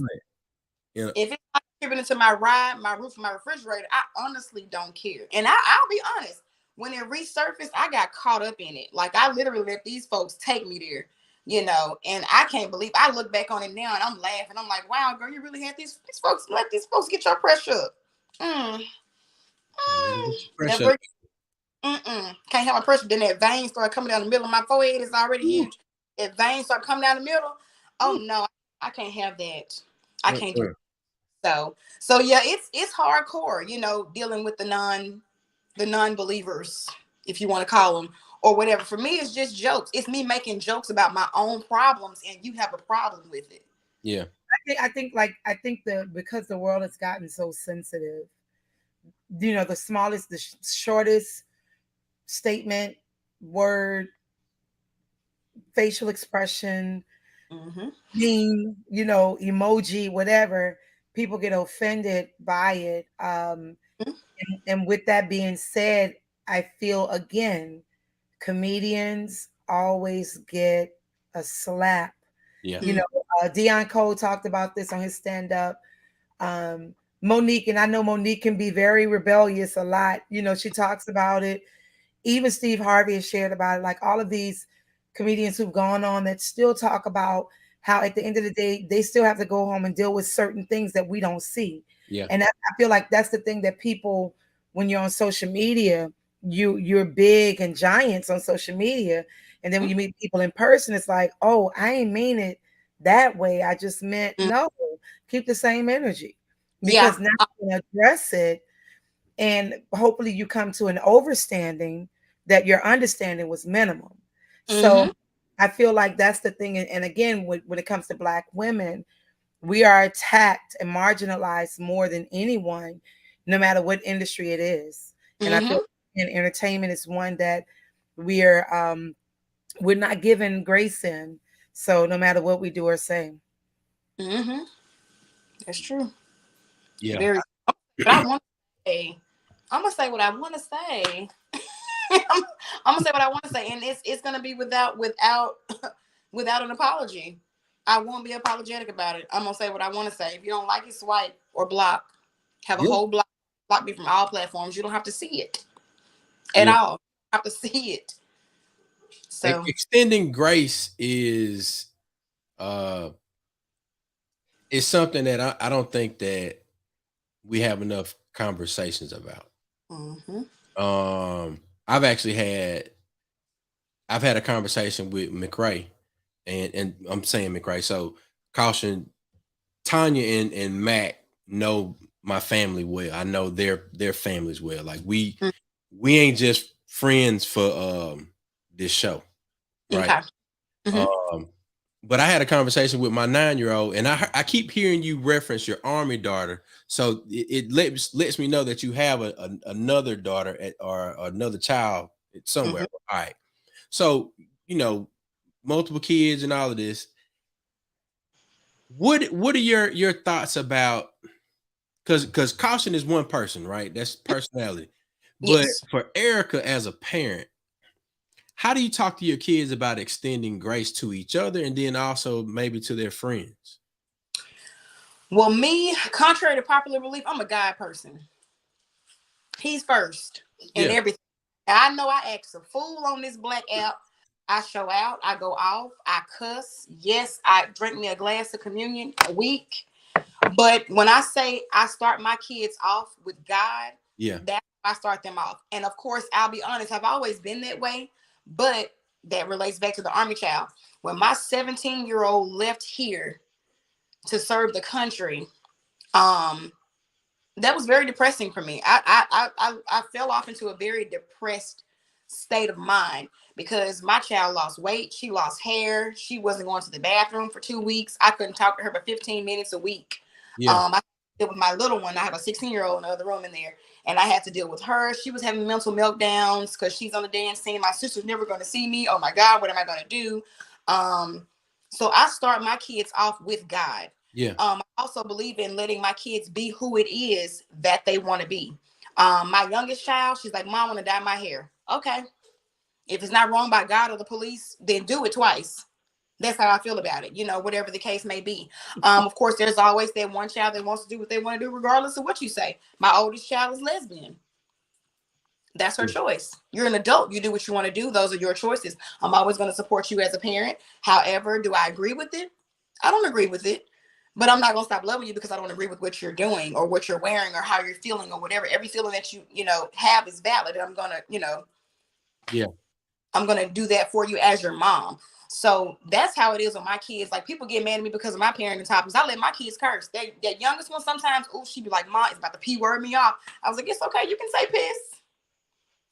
it's not contributing to my ride, my roof, my refrigerator, I honestly don't care. And I'll be honest, when it resurfaced, I got caught up in it. Like, I literally let these folks take me there, you know, and I can't believe I look back on it now and I'm laughing. I'm like, wow, girl, you really had these folks, let these folks get your pressure up. Pressure. Can't have my pressure. Then that vein start coming down the middle of my forehead. It's already huge. That vein start coming down the middle. Oh no, I can't have that. I can't do it. So yeah, it's hardcore, you know, dealing with the non-believers, if you want to call them, or whatever. For me, it's just jokes. It's me making jokes about my own problems, and you have a problem with it. Yeah. I think because the world has gotten so sensitive, you know, the shortest statement, word, facial expression, meme, you know, emoji, whatever, people get offended by it. And with that being said, I feel again, comedians always get a slap. Yeah. You know, Deion Cole talked about this on his stand-up. Monique, and I know Monique can be very rebellious a lot. You know, she talks about it. Even Steve Harvey has shared about it. Like, all of these comedians who've gone on that still talk about how at the end of the day, they still have to go home and deal with certain things that we don't see. Yeah. And I feel like that's the thing that people, when you're on social media, you're big and giants on social media. And then when you meet people in person, it's like, oh, I ain't mean it that way. I just meant, no, keep the same energy. Because now you can address it, and hopefully you come to an overstanding that your understanding was minimum. So I feel like that's the thing. And again, when it comes to Black women, we are attacked and marginalized more than anyone, no matter what industry it is. And I feel in entertainment is one that we're not given grace in. So no matter what we do or say. That's true. Yeah. But I'm gonna say what I want to say. I'm gonna say what I want to say, and it's gonna be without an apology. I won't be apologetic about it. I'm gonna say what I want to say. If you don't like it, swipe or block. Have a whole block me from all platforms. You don't have to see it at all. You don't have to see it. So extending grace is something that I don't think that we have enough conversations about. I've had a conversation with McRae, and I'm saying McRae. So Kaution, Tanya and Mac know my family well. I know their families well. Like, we ain't just friends for this show, right? But I had a conversation with my 9-year-old, and I keep hearing you reference your army daughter. So it lets me know that you have another daughter or another child somewhere. Mm-hmm. All right. So, multiple kids and all of this. What are your thoughts about, because Kaution is one person, right? That's personality. But Yes. for Erica as a parent, how do you talk to your kids about extending grace to each other and then also maybe to their friends? Well, me, contrary to popular belief, I'm a God person. He's first in everything. I know I act a fool on this black app. I show out. I go off. I cuss. Yes, I drink me a glass of communion a week. But when I say I start my kids off with God, that's how I start them off. And of course, I'll be honest, I've always been that way. But that relates back to the Army child. When my 17-year-old left here to serve the country, that was very depressing for me. I fell off into a very depressed state of mind because my child lost weight. She lost hair. She wasn't going to the bathroom for 2 weeks. I couldn't talk to her for 15 minutes a week. I deal with my little one. I have a 16-year-old in the other room in there, and I had to deal with her. She was having mental meltdowns because she's on the dance scene. My sister's never going to see me. Oh my God, what am I going to do? So I start my kids off with God. I also believe in letting my kids be who it is that they want to be. My youngest child, she's like, Mom, I want to dye my hair. Okay. If it's not wrong by God or the police, then do it twice. That's how I feel about it, whatever the case may be. Of course, there's always that one child that wants to do what they want to do, regardless of what you say. My oldest child is lesbian. That's her choice. You're an adult. You do what you want to do. Those are your choices. I'm always going to support you as a parent. However, do I agree with it? I don't agree with it. But I'm not going to stop loving you because I don't agree with what you're doing or what you're wearing or how you're feeling or whatever. Every feeling that you have is valid. And I'm going to, I'm going to do that for you as your mom. So that's how it is with my kids. Like, people get mad at me because of my parenting topics. I let my kids curse. That youngest one, sometimes, she'd be like, Mom, it's about to P word me off. I was like, it's okay. You can say piss.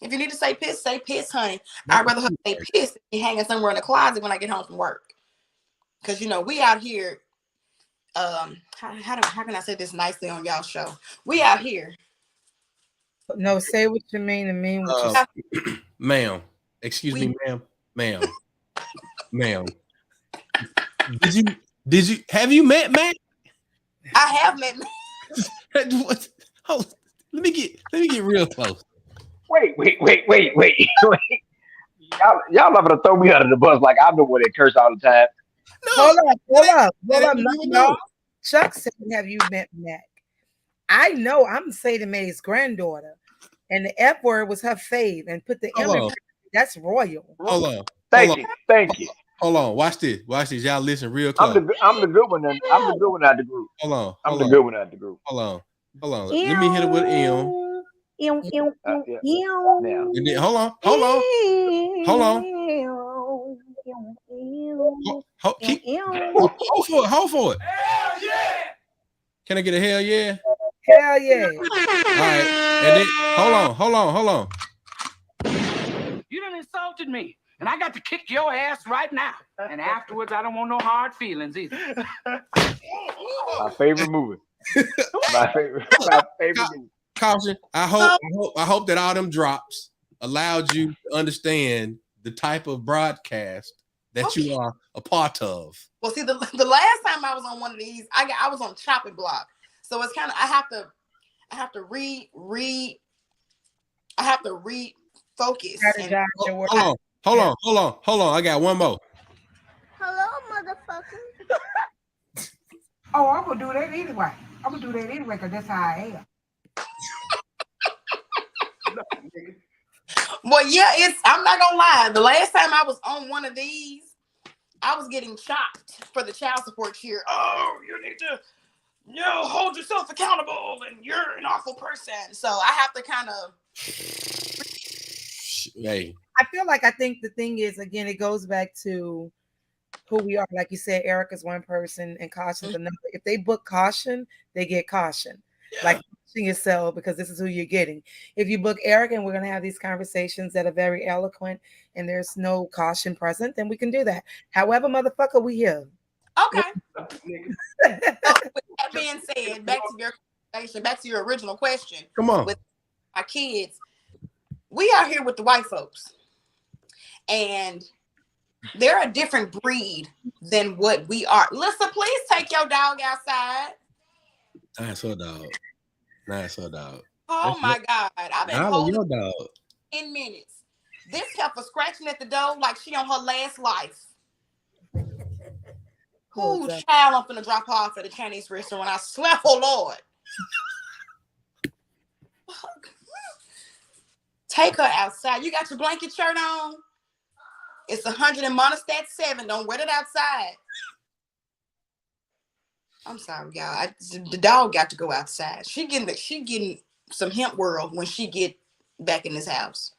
If you need to say piss, honey. I'd rather her say piss than be hanging somewhere in the closet when I get home from work. Because, we out here. How can I say this nicely on y'all show? We out here. No, say what you mean and mean what you say. Ma'am. Excuse me, ma'am. Ma'am. Did you have you met Matt? I have met Matt. Hold, let me get real close. Wait. Y'all not gonna throw me under the bus like I'm the one that curse all the time. No, hold up. No. Chuck said, have you met Mac? I know I'm Sadie Mae's granddaughter, and the F word was her fave, and put the M in. That's royal. Hold on. Thank you. Hold on. Watch this. Y'all listen real close. I'm the good one. I'm the good one out of the group. Hold on. I'm the good one out of the group. Hold on. Let me hit it with M. Now. And then, hold on. Hold for it. Hell yeah! Can I get a hell yeah? Hell yeah! All right. And then hold on. You done insulted me, and I got to kick your ass right now. And afterwards, I don't want no hard feelings either. My favorite movie. My favorite movie. Kaution, I hope that all them drops allowed you to understand the type of broadcast that you are a part of. Well, see, the last time I was on one of these, I was on chopping block, so it's kind of I have to refocus. Hold on. I got one more. Hello, motherfucker. Oh, I'm gonna do that anyway. Because that's how I am. Well, yeah, I'm not gonna lie. The last time I was on one of these, I was getting chopped for the child support cheer. Oh, you need to, hold yourself accountable, and you're an awful person. So I have to kind of. Hey, I think the thing is, again, it goes back to who we are. Like you said, Erica's one person and Kaution's another. If they book Kaution, they get Kaution. like yourself, because this is who you're getting. If you book Eric and we're going to have these conversations that are very eloquent and there's no caution present, then we can do that. However, motherfucker, we here. Okay. So with that being said, back to your conversation, back to your original question. Come on. With my kids, we are here with the white folks, and they're a different breed than what we are. Listen, please take your dog outside. Nice her dog. Nice her dog. Oh my God. I've been Dollar holding your dog. 10 minutes. This heifer scratching at the door like she on her last life. Ooh, child, I'm finna drop her off at the Chinese restaurant. I swear, oh Lord. Take her outside. You got your blanket shirt on? It's 100 in Monostat 7. Don't wear it outside. I'm sorry, y'all. The dog got to go outside. She getting some hemp whirl when she get back in this house.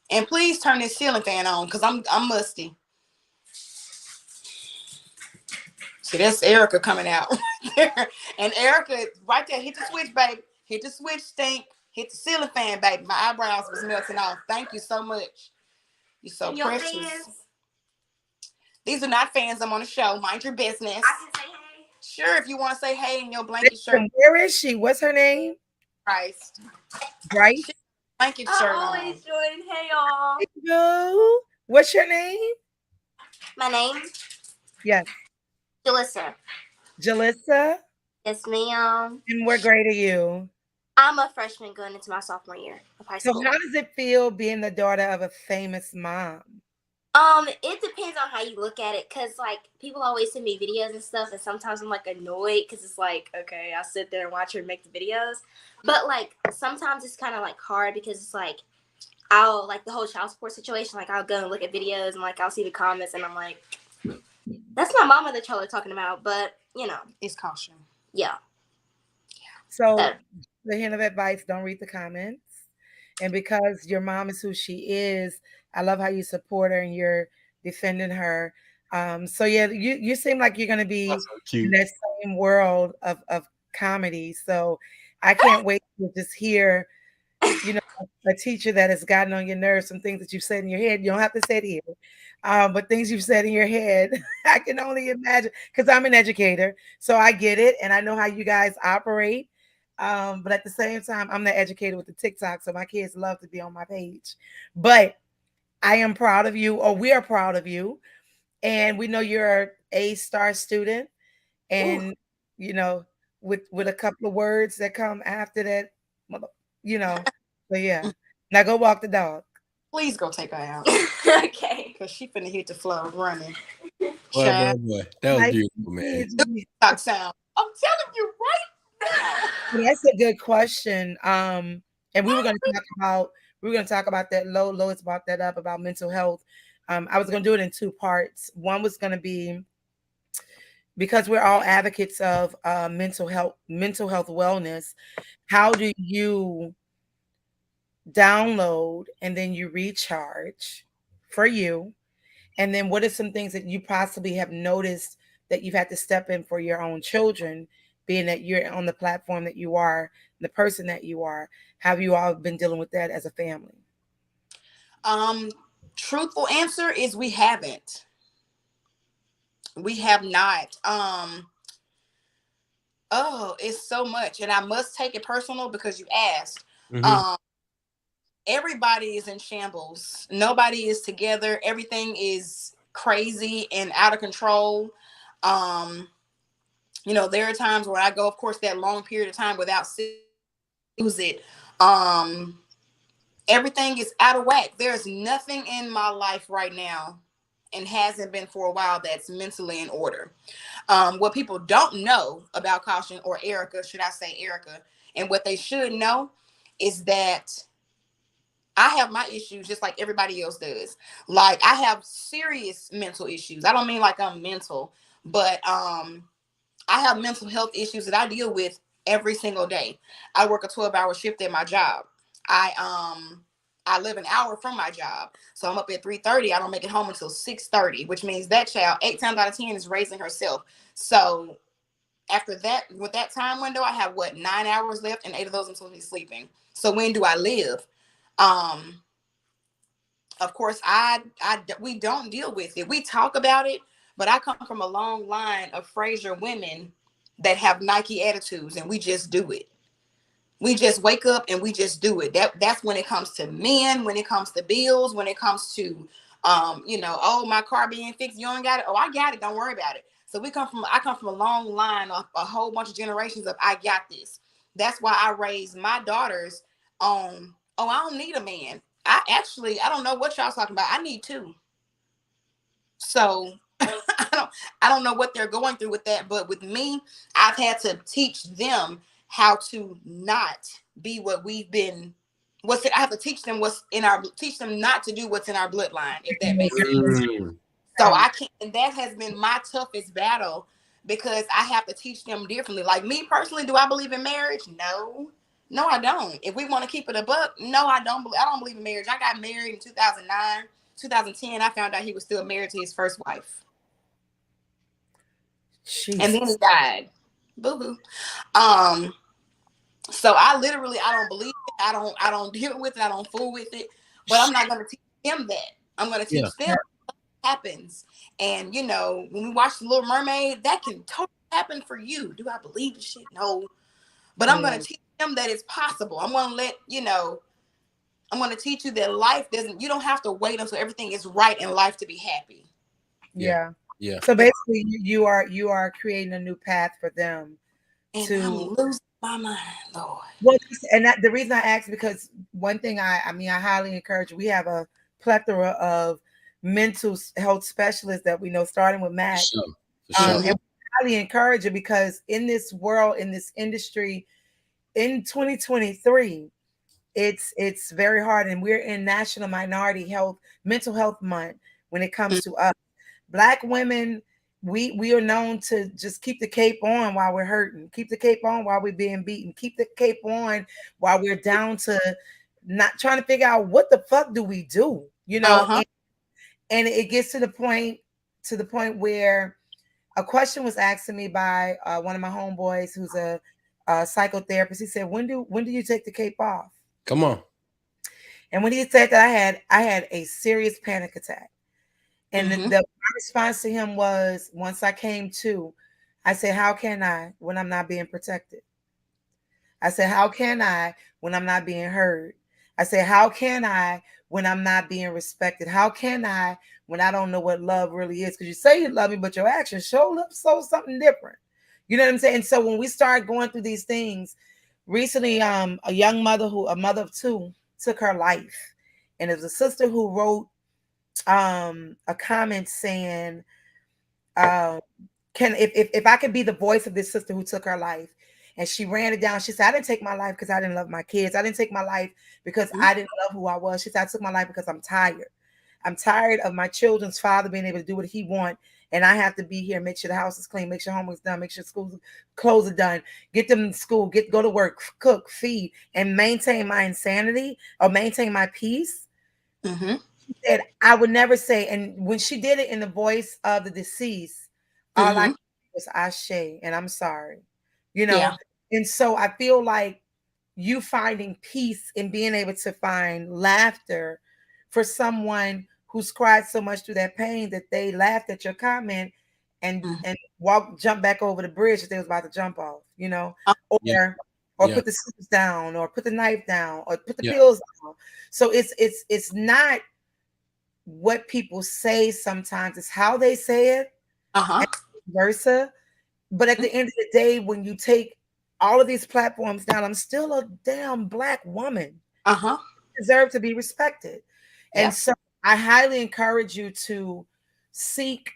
And please turn this ceiling fan on because I'm musty. See, that's Erica coming out right there. And Erica, right there, hit the switch, baby. Hit the switch, stink. Hit the ceiling fan, baby. My eyebrows was melting off. Thank you so much. You're so precious. Fans? These are not fans. I'm on a show. Mind your business. I can say hey. Sure, if you want to say hey in your blanket shirt. Where is she? What's her name? Bryce. Bryce? Blanket shirt on. Always join. Hey, y'all. Hello. What's your name? My name? Yes. Jalissa. Jalissa? Yes, ma'am. And what grade are you? I'm a freshman going into my sophomore year of high school. So how does it feel being the daughter of a famous mom? It depends on how you look at it, because like people always send me videos and stuff, and sometimes I'm like annoyed because it's like, okay, I'll sit there and watch her make the videos, but like sometimes it's kind of like hard because it's like I'll like the whole child support situation, like I'll go and look at videos and like I'll see the comments and I'm like, that's my mama that y'all are talking about, but you know, it's caution. Yeah. So the hint of advice: don't read the comments. And because your mom is who she is, I love how you support her and you're defending her. So yeah, you seem like you're going to be in that same world of comedy. So I can't wait to just hear, you know, a teacher that has gotten on your nerves, some things that you've said in your head. You don't have to say it here, but things you've said in your head, I can only imagine, because I'm an educator, so I get it and I know how you guys operate. But at the same time, I'm the educator with the TikTok, so my kids love to be on my page. But I am proud of you, or we are proud of you, and we know you're an A-star student, and you know, with a couple of words that come after that, you know. So yeah, now go walk the dog. Please go take her out. Okay, because she finna hit the floor running. Boy, that was beautiful, man. TikTok sound. I'm telling you right. That's a good question. And we were going to talk about that. Lois brought that up about mental health. I was going to do it in two parts. One was going to be, because we're all advocates of mental health wellness. How do you download and then you recharge for you? And then what are some things that you possibly have noticed that you've had to step in for your own children, being that you're on the platform that you are, the person that you are? Have you all been dealing with that as a family? Truthful answer is we haven't. We have not. It's so much, and I must take it personal because you asked. Mm-hmm. Everybody is in shambles. Nobody is together. Everything is crazy and out of control. You know, there are times where I go, of course, that long period of time without use it. Everything is out of whack. There's nothing in my life right now, and hasn't been for a while, that's mentally in order. What people don't know about Kaution, or Erica, should I say Erica, and what they should know is that I have my issues just like everybody else does. Like, I have serious mental issues. I don't mean like I'm mental, but I have mental health issues that I deal with every single day. I work a 12-hour shift at my job. I live an hour from my job. So I'm up at 3:30. I don't make it home until 6:30, which means that child 8 times out of 10 is raising herself. So after that, with that time window, I have 9 hours left, and 8 of those I'm supposed to be sleeping. So when do I live? Of course, we don't deal with it. We talk about it, but I come from a long line of Frazier women that have Nike attitudes, and we just do it. We just wake up and we just do it. That's when it comes to men, when it comes to bills, when it comes to, oh, my car being fixed. You don't got it. Oh, I got it. Don't worry about it. So I come from a long line of a whole bunch of generations of I got this. That's why I raised my daughters on, oh, I don't need a man. I don't know what y'all talking about. I need two. So I don't know what they're going through with that, but with me, I've had to teach them how to not be what we've been. I have to teach them teach them not to do what's in our bloodline, if that makes sense. So I can't, and that has been my toughest battle, because I have to teach them differently. Like me personally, do I believe in marriage? No, I don't. If we want to keep it a buck, no, I don't believe in marriage. I got married in 2009, 2010. I found out he was still married to his first wife. Jesus. And then he died. Boo-hoo. So I don't believe it. I don't deal with it. I don't fool with it. But I'm not going to teach them that. I'm going to teach them what happens. And when we watch The Little Mermaid, that can totally happen for you. Do I believe the shit? No. But I'm going to teach them that it's possible. I'm going to I'm going to teach you that life you don't have to wait until everything is right in life to be happy. Yeah. So basically you are creating a new path for them. And I'm losing my mind, Lord. Well, and the reason I asked, because one thing I highly encourage, we have a plethora of mental health specialists that we know, starting with Matt. For sure. And we highly encourage it, because in this world, in this industry, in 2023, it's very hard, and we're in National Mental Health Month when it comes to us. Black women, we are known to just keep the cape on while we're hurting, keep the cape on while we're being beaten, keep the cape on while we're down to not trying to figure out what the fuck do we do, and it gets to the point where a question was asked to me by one of my homeboys who's a psychotherapist. He said, when do you take the cape off? Come on. And when he said that, I had a serious panic attack. And the response to him was, once I came to, I said, how can I when I'm not being protected? I said, how can I when I'm not being heard? I said, how can I when I'm not being respected? How can I when I don't know what love really is? Because you say you love me, but your actions show something different. You know what I'm saying? And so when we start going through these things, recently, a young mother a mother of two took her life. And it was a sister who wrote a comment saying, if I could be the voice of this sister who took her life. And she ran it down. She said, I didn't take my life because I didn't love my kids. I didn't take my life because I didn't love who I was. She said, I took my life because I'm tired. I'm tired of my children's father being able to do what he wants. And I have to be here, make sure the house is clean, make sure homework's done, make sure school clothes are done, get them to school, go to work, cook, feed, and maintain my insanity or maintain my peace. She said, I would never say, and when she did it in the voice of the deceased, all I was Ashe, and I'm sorry, And so I feel like you finding peace in being able to find laughter for someone who's cried so much through that pain that they laughed at your comment and jump back over the bridge that they was about to jump off, or put the scissors down, or put the knife down, or put the pills down. So it's not what people say sometimes, it's how they say it, and vice versa. But at the end of the day, when you take all of these platforms down, I'm still a damn Black woman. I deserve to be respected. And so I highly encourage you to seek,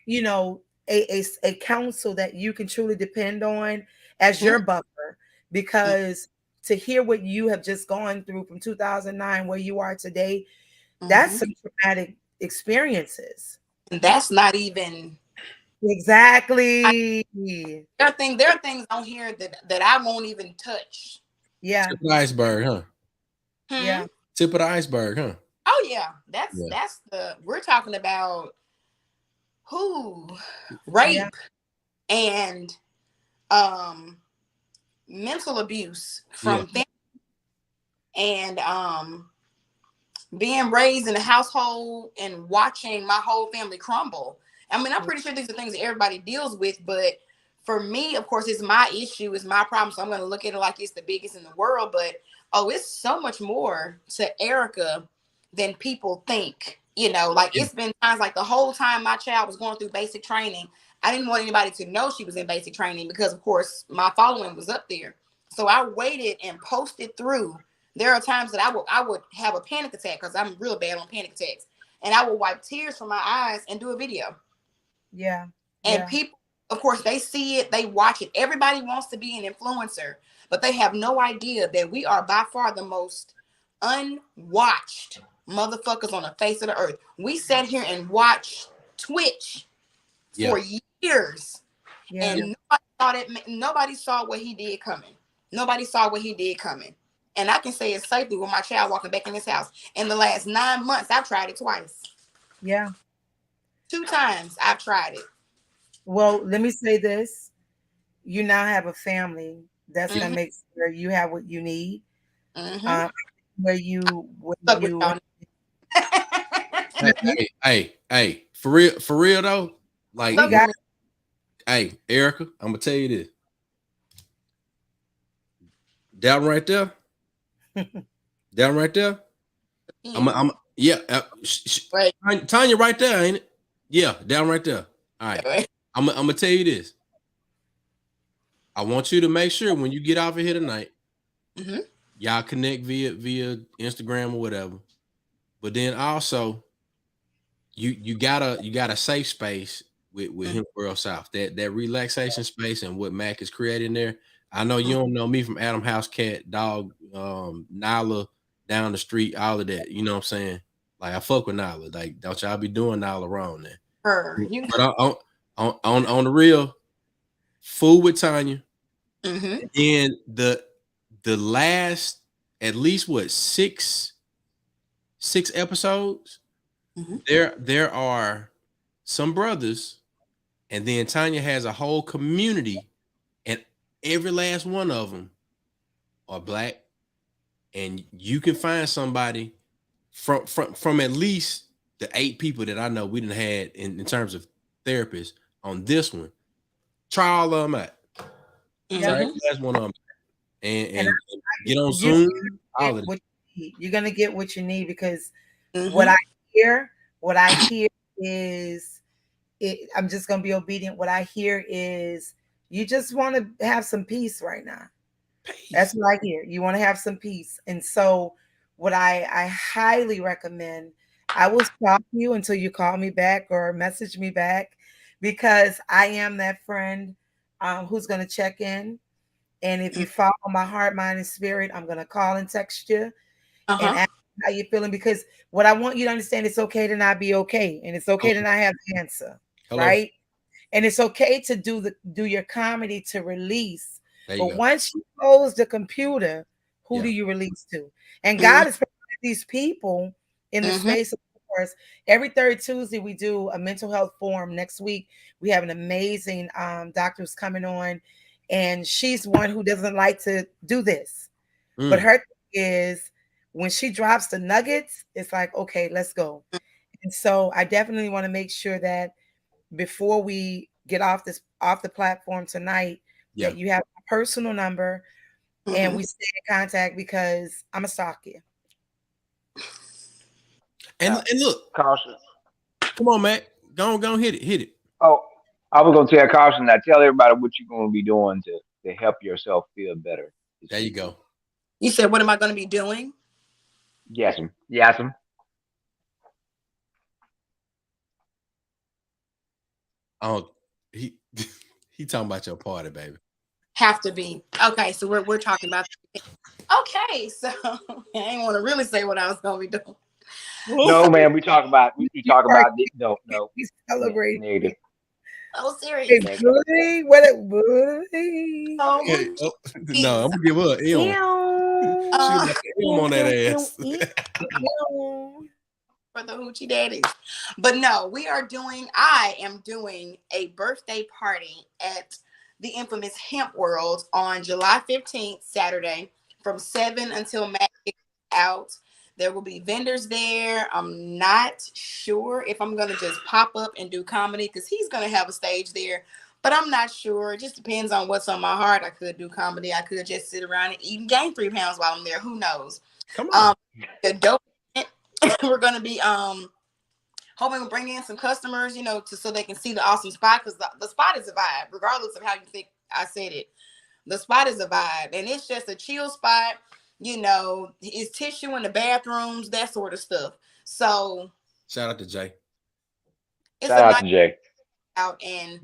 a counsel that you can truly depend on as your buffer, because to hear what you have just gone through from 2009, where you are today, that's some traumatic experiences. And that's not even exactly. There are things on here that I won't even touch. Yeah. Tip of the iceberg, huh? Yeah. Tip of the iceberg, huh? Oh yeah. That's we're talking about rape and mental abuse from family and being raised in a household and watching my whole family crumble. I mean, I'm pretty sure these are things that everybody deals with, but for me, of course, it's my issue, it's my problem. So I'm going to look at it like it's the biggest in the world. But it's so much more to Erica than people think. You know, like it's been times like the whole time my child was going through basic training, I didn't want anybody to know she was in basic training because, of course, my following was up there. So I waited and posted through. There are times that I would have a panic attack because I'm real bad on panic attacks. And I would wipe tears from my eyes and do a video. Yeah. And people, of course, they see it, they watch it. Everybody wants to be an influencer, but they have no idea that we are by far the most unwatched motherfuckers on the face of the earth. We sat here and watched Twitch for years. And nobody saw what he did coming. Nobody saw what he did coming. And I can say it safely with my child walking back in his house. In the last 9 months, I've tried it twice. Yeah. 2 times I've tried it. Well, let me say this. You now have a family that's going to make sure you have what you need. Hey, for real though, like, hey, Erica, I'm gonna tell you this. Down right there. Tanya right there, ain't it? Yeah, down right there. All right. I'm gonna tell you this. I want you to make sure when you get off of here tonight, y'all connect via Instagram or whatever. But then also, you got a safe space with him World South. That relaxation space and what Mac is creating there. I know you don't know me from Adam House Cat, Dog, Nyla down the street, all of that. You know what I'm saying? Like, I fuck with Nyla. Like, don't y'all be doing Nyla wrong there. But on the real, food with Tanya. And then the last at least what 6 episodes, there are some brothers, and then Tanya has a whole community, and every last one of them are Black, and you can find somebody from at least the 8 people that I know we done had in terms of therapists on this one. Try all of them out. Last one of them, and get on Zoom. You're gonna get what you need, because what I hear is, I'm just gonna be obedient. What I hear is you just want to have some peace right now. That's what I hear. You want to have some peace. And so what I highly recommend, I will stop you until you call me back or message me back, because I am that friend who's going to check in. And if you follow my heart, mind, and spirit, I'm going to call and text you and ask you how you're feeling, because what I want you to understand, it's okay to not be okay. And it's okay to not have the answer. Right? And it's okay to do your comedy to release. But once you close the computer, who do you release to? And God has provided these people in the space of course. Every third Tuesday, we do a mental health forum. Next week, we have an amazing doctor who's coming on, and she's one who doesn't like to do this. But her thing is, when she drops the nuggets, it's like, okay, let's go. And so I definitely want to make sure that before we get off the platform tonight, that you have a personal number and we stay in contact, because I'm gonna stalk you. And look, Kaution. Come on, Mac. Go hit it. Oh, I was gonna tell Kaution that. Tell everybody what you're gonna be doing to help yourself feel better. There you go. You said, what am I gonna be doing? Yes. Oh, he talking about your party, baby. Have to be. Okay, so we're talking about. Okay, so I ain't want to really say what I was gonna be doing. No, man, we talk about no. We celebrate. Negative. Oh, serious. Hey, Buddy, what it Buddy? Oh, no, I'm gonna give her an on that ass. For the hoochie daddies. But no, I am doing a birthday party at the infamous Hemp World on July 15th, Saturday, from 7 until Matt gets out. There will be vendors there. I'm not sure if I'm going to just pop up and do comedy because he's going to have a stage there, but I'm not sure. It just depends on what's on my heart. I could do comedy. I could just sit around and eat and gain 3 pounds while I'm there. Who knows? Come on. The dope. We're going to be hoping to bring in some customers, so they can see the awesome spot, because the spot is a vibe, regardless of how you think I said it. The spot is a vibe, and it's just a chill spot. It's tissue in the bathrooms, that sort of stuff. So shout out to Jay. Shout out to Jay. Out and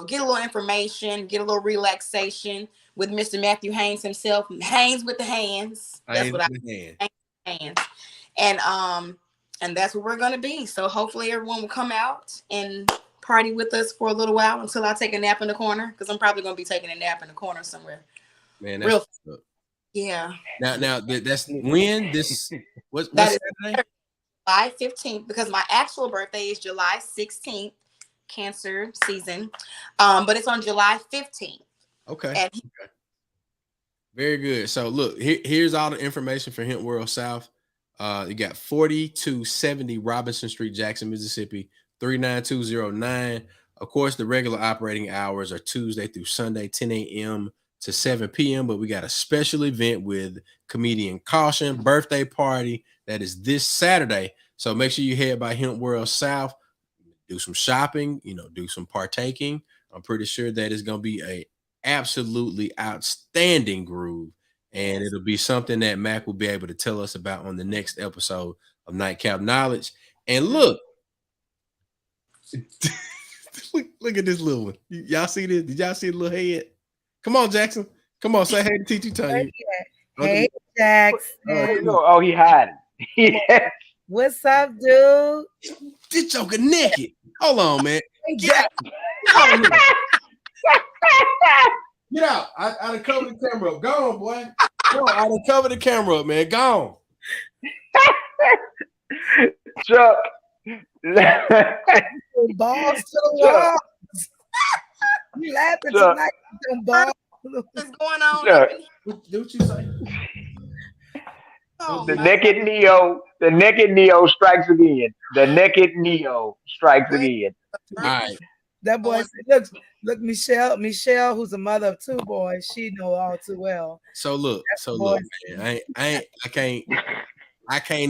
get a little information, get a little relaxation with Mr. Matthew Haynes himself. Haynes with the hands. That's what hands. And that's what we're gonna be. So hopefully everyone will come out and party with us for a little while until I take a nap in the corner, because I'm probably gonna be taking a nap in the corner somewhere. Man, that's yeah. Now that's when this what's Saturday? July 15th, because my actual birthday is July 16th, Cancer season. But it's on July 15th. Okay. Very good. So look, here's all the information for Hemp World South. You got 4270 Robinson Street, Jackson, Mississippi, 39209. Of course, the regular operating hours are Tuesday through Sunday, 10 a.m. to 7 p.m. But we got a special event with Comedian Kaution birthday party that is this Saturday. So make sure you head by Hemp World South, do some shopping, do some partaking. I'm pretty sure that is going to be a absolutely outstanding groove. And it'll be something that Mac will be able to tell us about on the next episode of Nightcap Knowledge. And look, look at this little one. Y'all see this? Did y'all see the little head? Come on, Jackson. Come on, say hey to Teacher Tanya. Hey, Jackson. Oh, he hiding. Yeah. What's up, dude? This joker naked. Hold on, man. Hey, Jackson. Get out. I done covered the camera up. Go on, boy. Go on. I done covered the camera up, man. Go on. Chuck. Balls to the wall. You laughing Chuck. tonight? Balls. What's going on? Chuck. What you say? Oh, the naked Neo strikes again. The naked Neo strikes again. All right. That boy said, look, Michelle, who's a mother of 2 boys, she know all too well. So look, man, I can't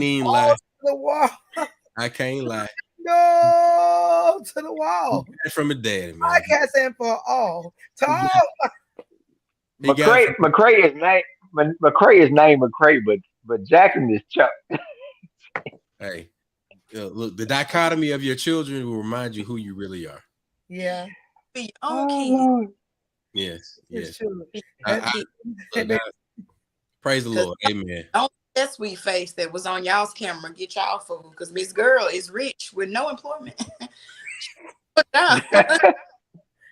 even lie. To the wall. I can't lie. No, to the wall. From a daddy, man. I can't stand for all. To all. McCray is named McCray, but Jackson is Chuck. Hey, look, the dichotomy of your children will remind you who you really are. Yeah. Okay. Yes. Praise the Lord. Amen. That sweet face that was on y'all's camera, get y'all food, because Miss Girl is rich with no employment.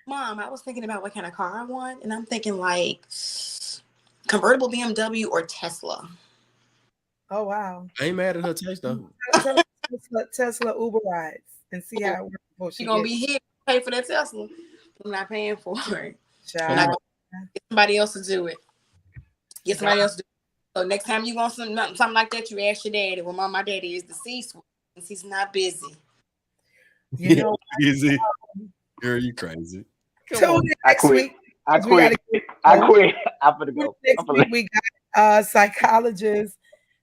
Mom, I was thinking about what kind of car I want, and I'm thinking like convertible BMW or Tesla. Oh wow! I ain't mad at her taste though. Tesla Uber rides and see how it works. She's gonna be here to pay for that Tesla. I'm not paying for it. Child. Get somebody else to do it. Get somebody else to do it. So next time you want something like that, you ask your daddy. Well, my daddy is deceased since he's not busy. You know, busy. Girl, you crazy. I quit. I'm gonna go. Next week we got psychologist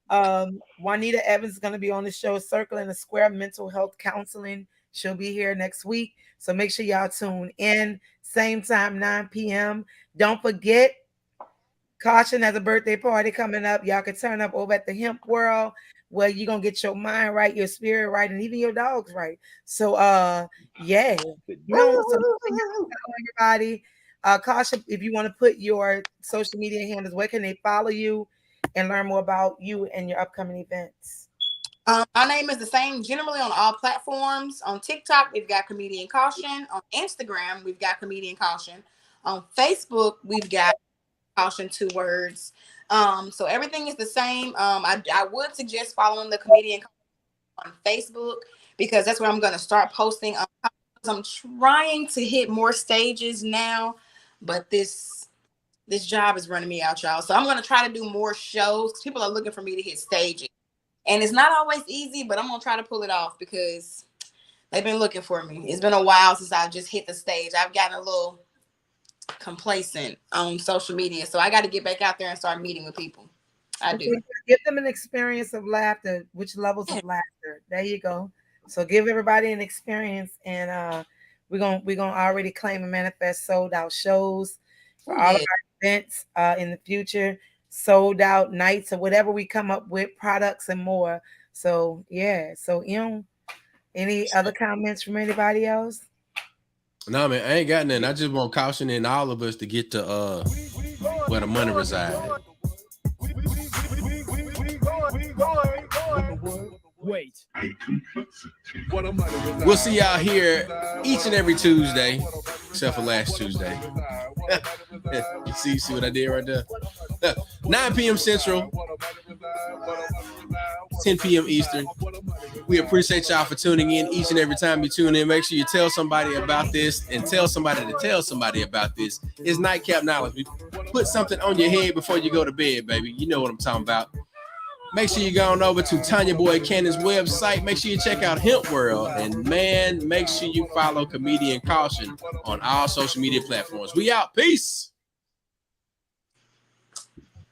Juanita Evans is going to be on the show, Circling the Square Mental Health Counseling. She'll be here next week, so make sure y'all tune in. Same time, 9 p.m. Don't forget, Kaution has a birthday party coming up. Y'all can turn up over at the Hemp World, where you're gonna get your mind right, your spirit right, and even your dogs right. So yeah. So everybody. Kaution, if you want to put your social media handles, where can they follow you and learn more about you and your upcoming events? My name is the same generally on all platforms. On TikTok, we've got Comedian Kaution. On Instagram, we've got Comedian Kaution. On Facebook, we've got Kaution, 2 words. So everything is the same. I would suggest following the Comedian on Facebook, because that's where I'm going to start posting. I'm trying to hit more stages now. but this job is running me out, y'all. So I'm gonna try to do more shows. People are looking for me to hit stages, and it's not always easy, but I'm gonna try to pull it off because they've been looking for me. It's been a while since I just hit the stage. I've gotten a little complacent on social media, so I got to get back out there and start meeting with people. I do. Give them an experience of laughter. Which levels of laughter? There you go. So give everybody an experience, and we're gonna already claim and manifest sold out shows for all of our events in the future, sold out nights or whatever we come up with, products and more. So yeah. So any other comments from anybody else? No, man, I ain't got nothing. I just want caution in all of us to get to where the money resides. Wait. We'll see y'all here each and every Tuesday, except for last Tuesday. You see what I did right there? 9 p.m. Central, 10 p.m. Eastern. We appreciate y'all for tuning in each and every time you tune in. Make sure you tell somebody about this and tell somebody to tell somebody about this. It's Nightcap Knowledge. We put something on your head before you go to bed, baby. You know what I'm talking about. Make sure you go on over to Tanya Boy Cannon's website. Make sure you check out Hemp World. And man, make sure you follow Comedian Kaution on all social media platforms. We out. Peace.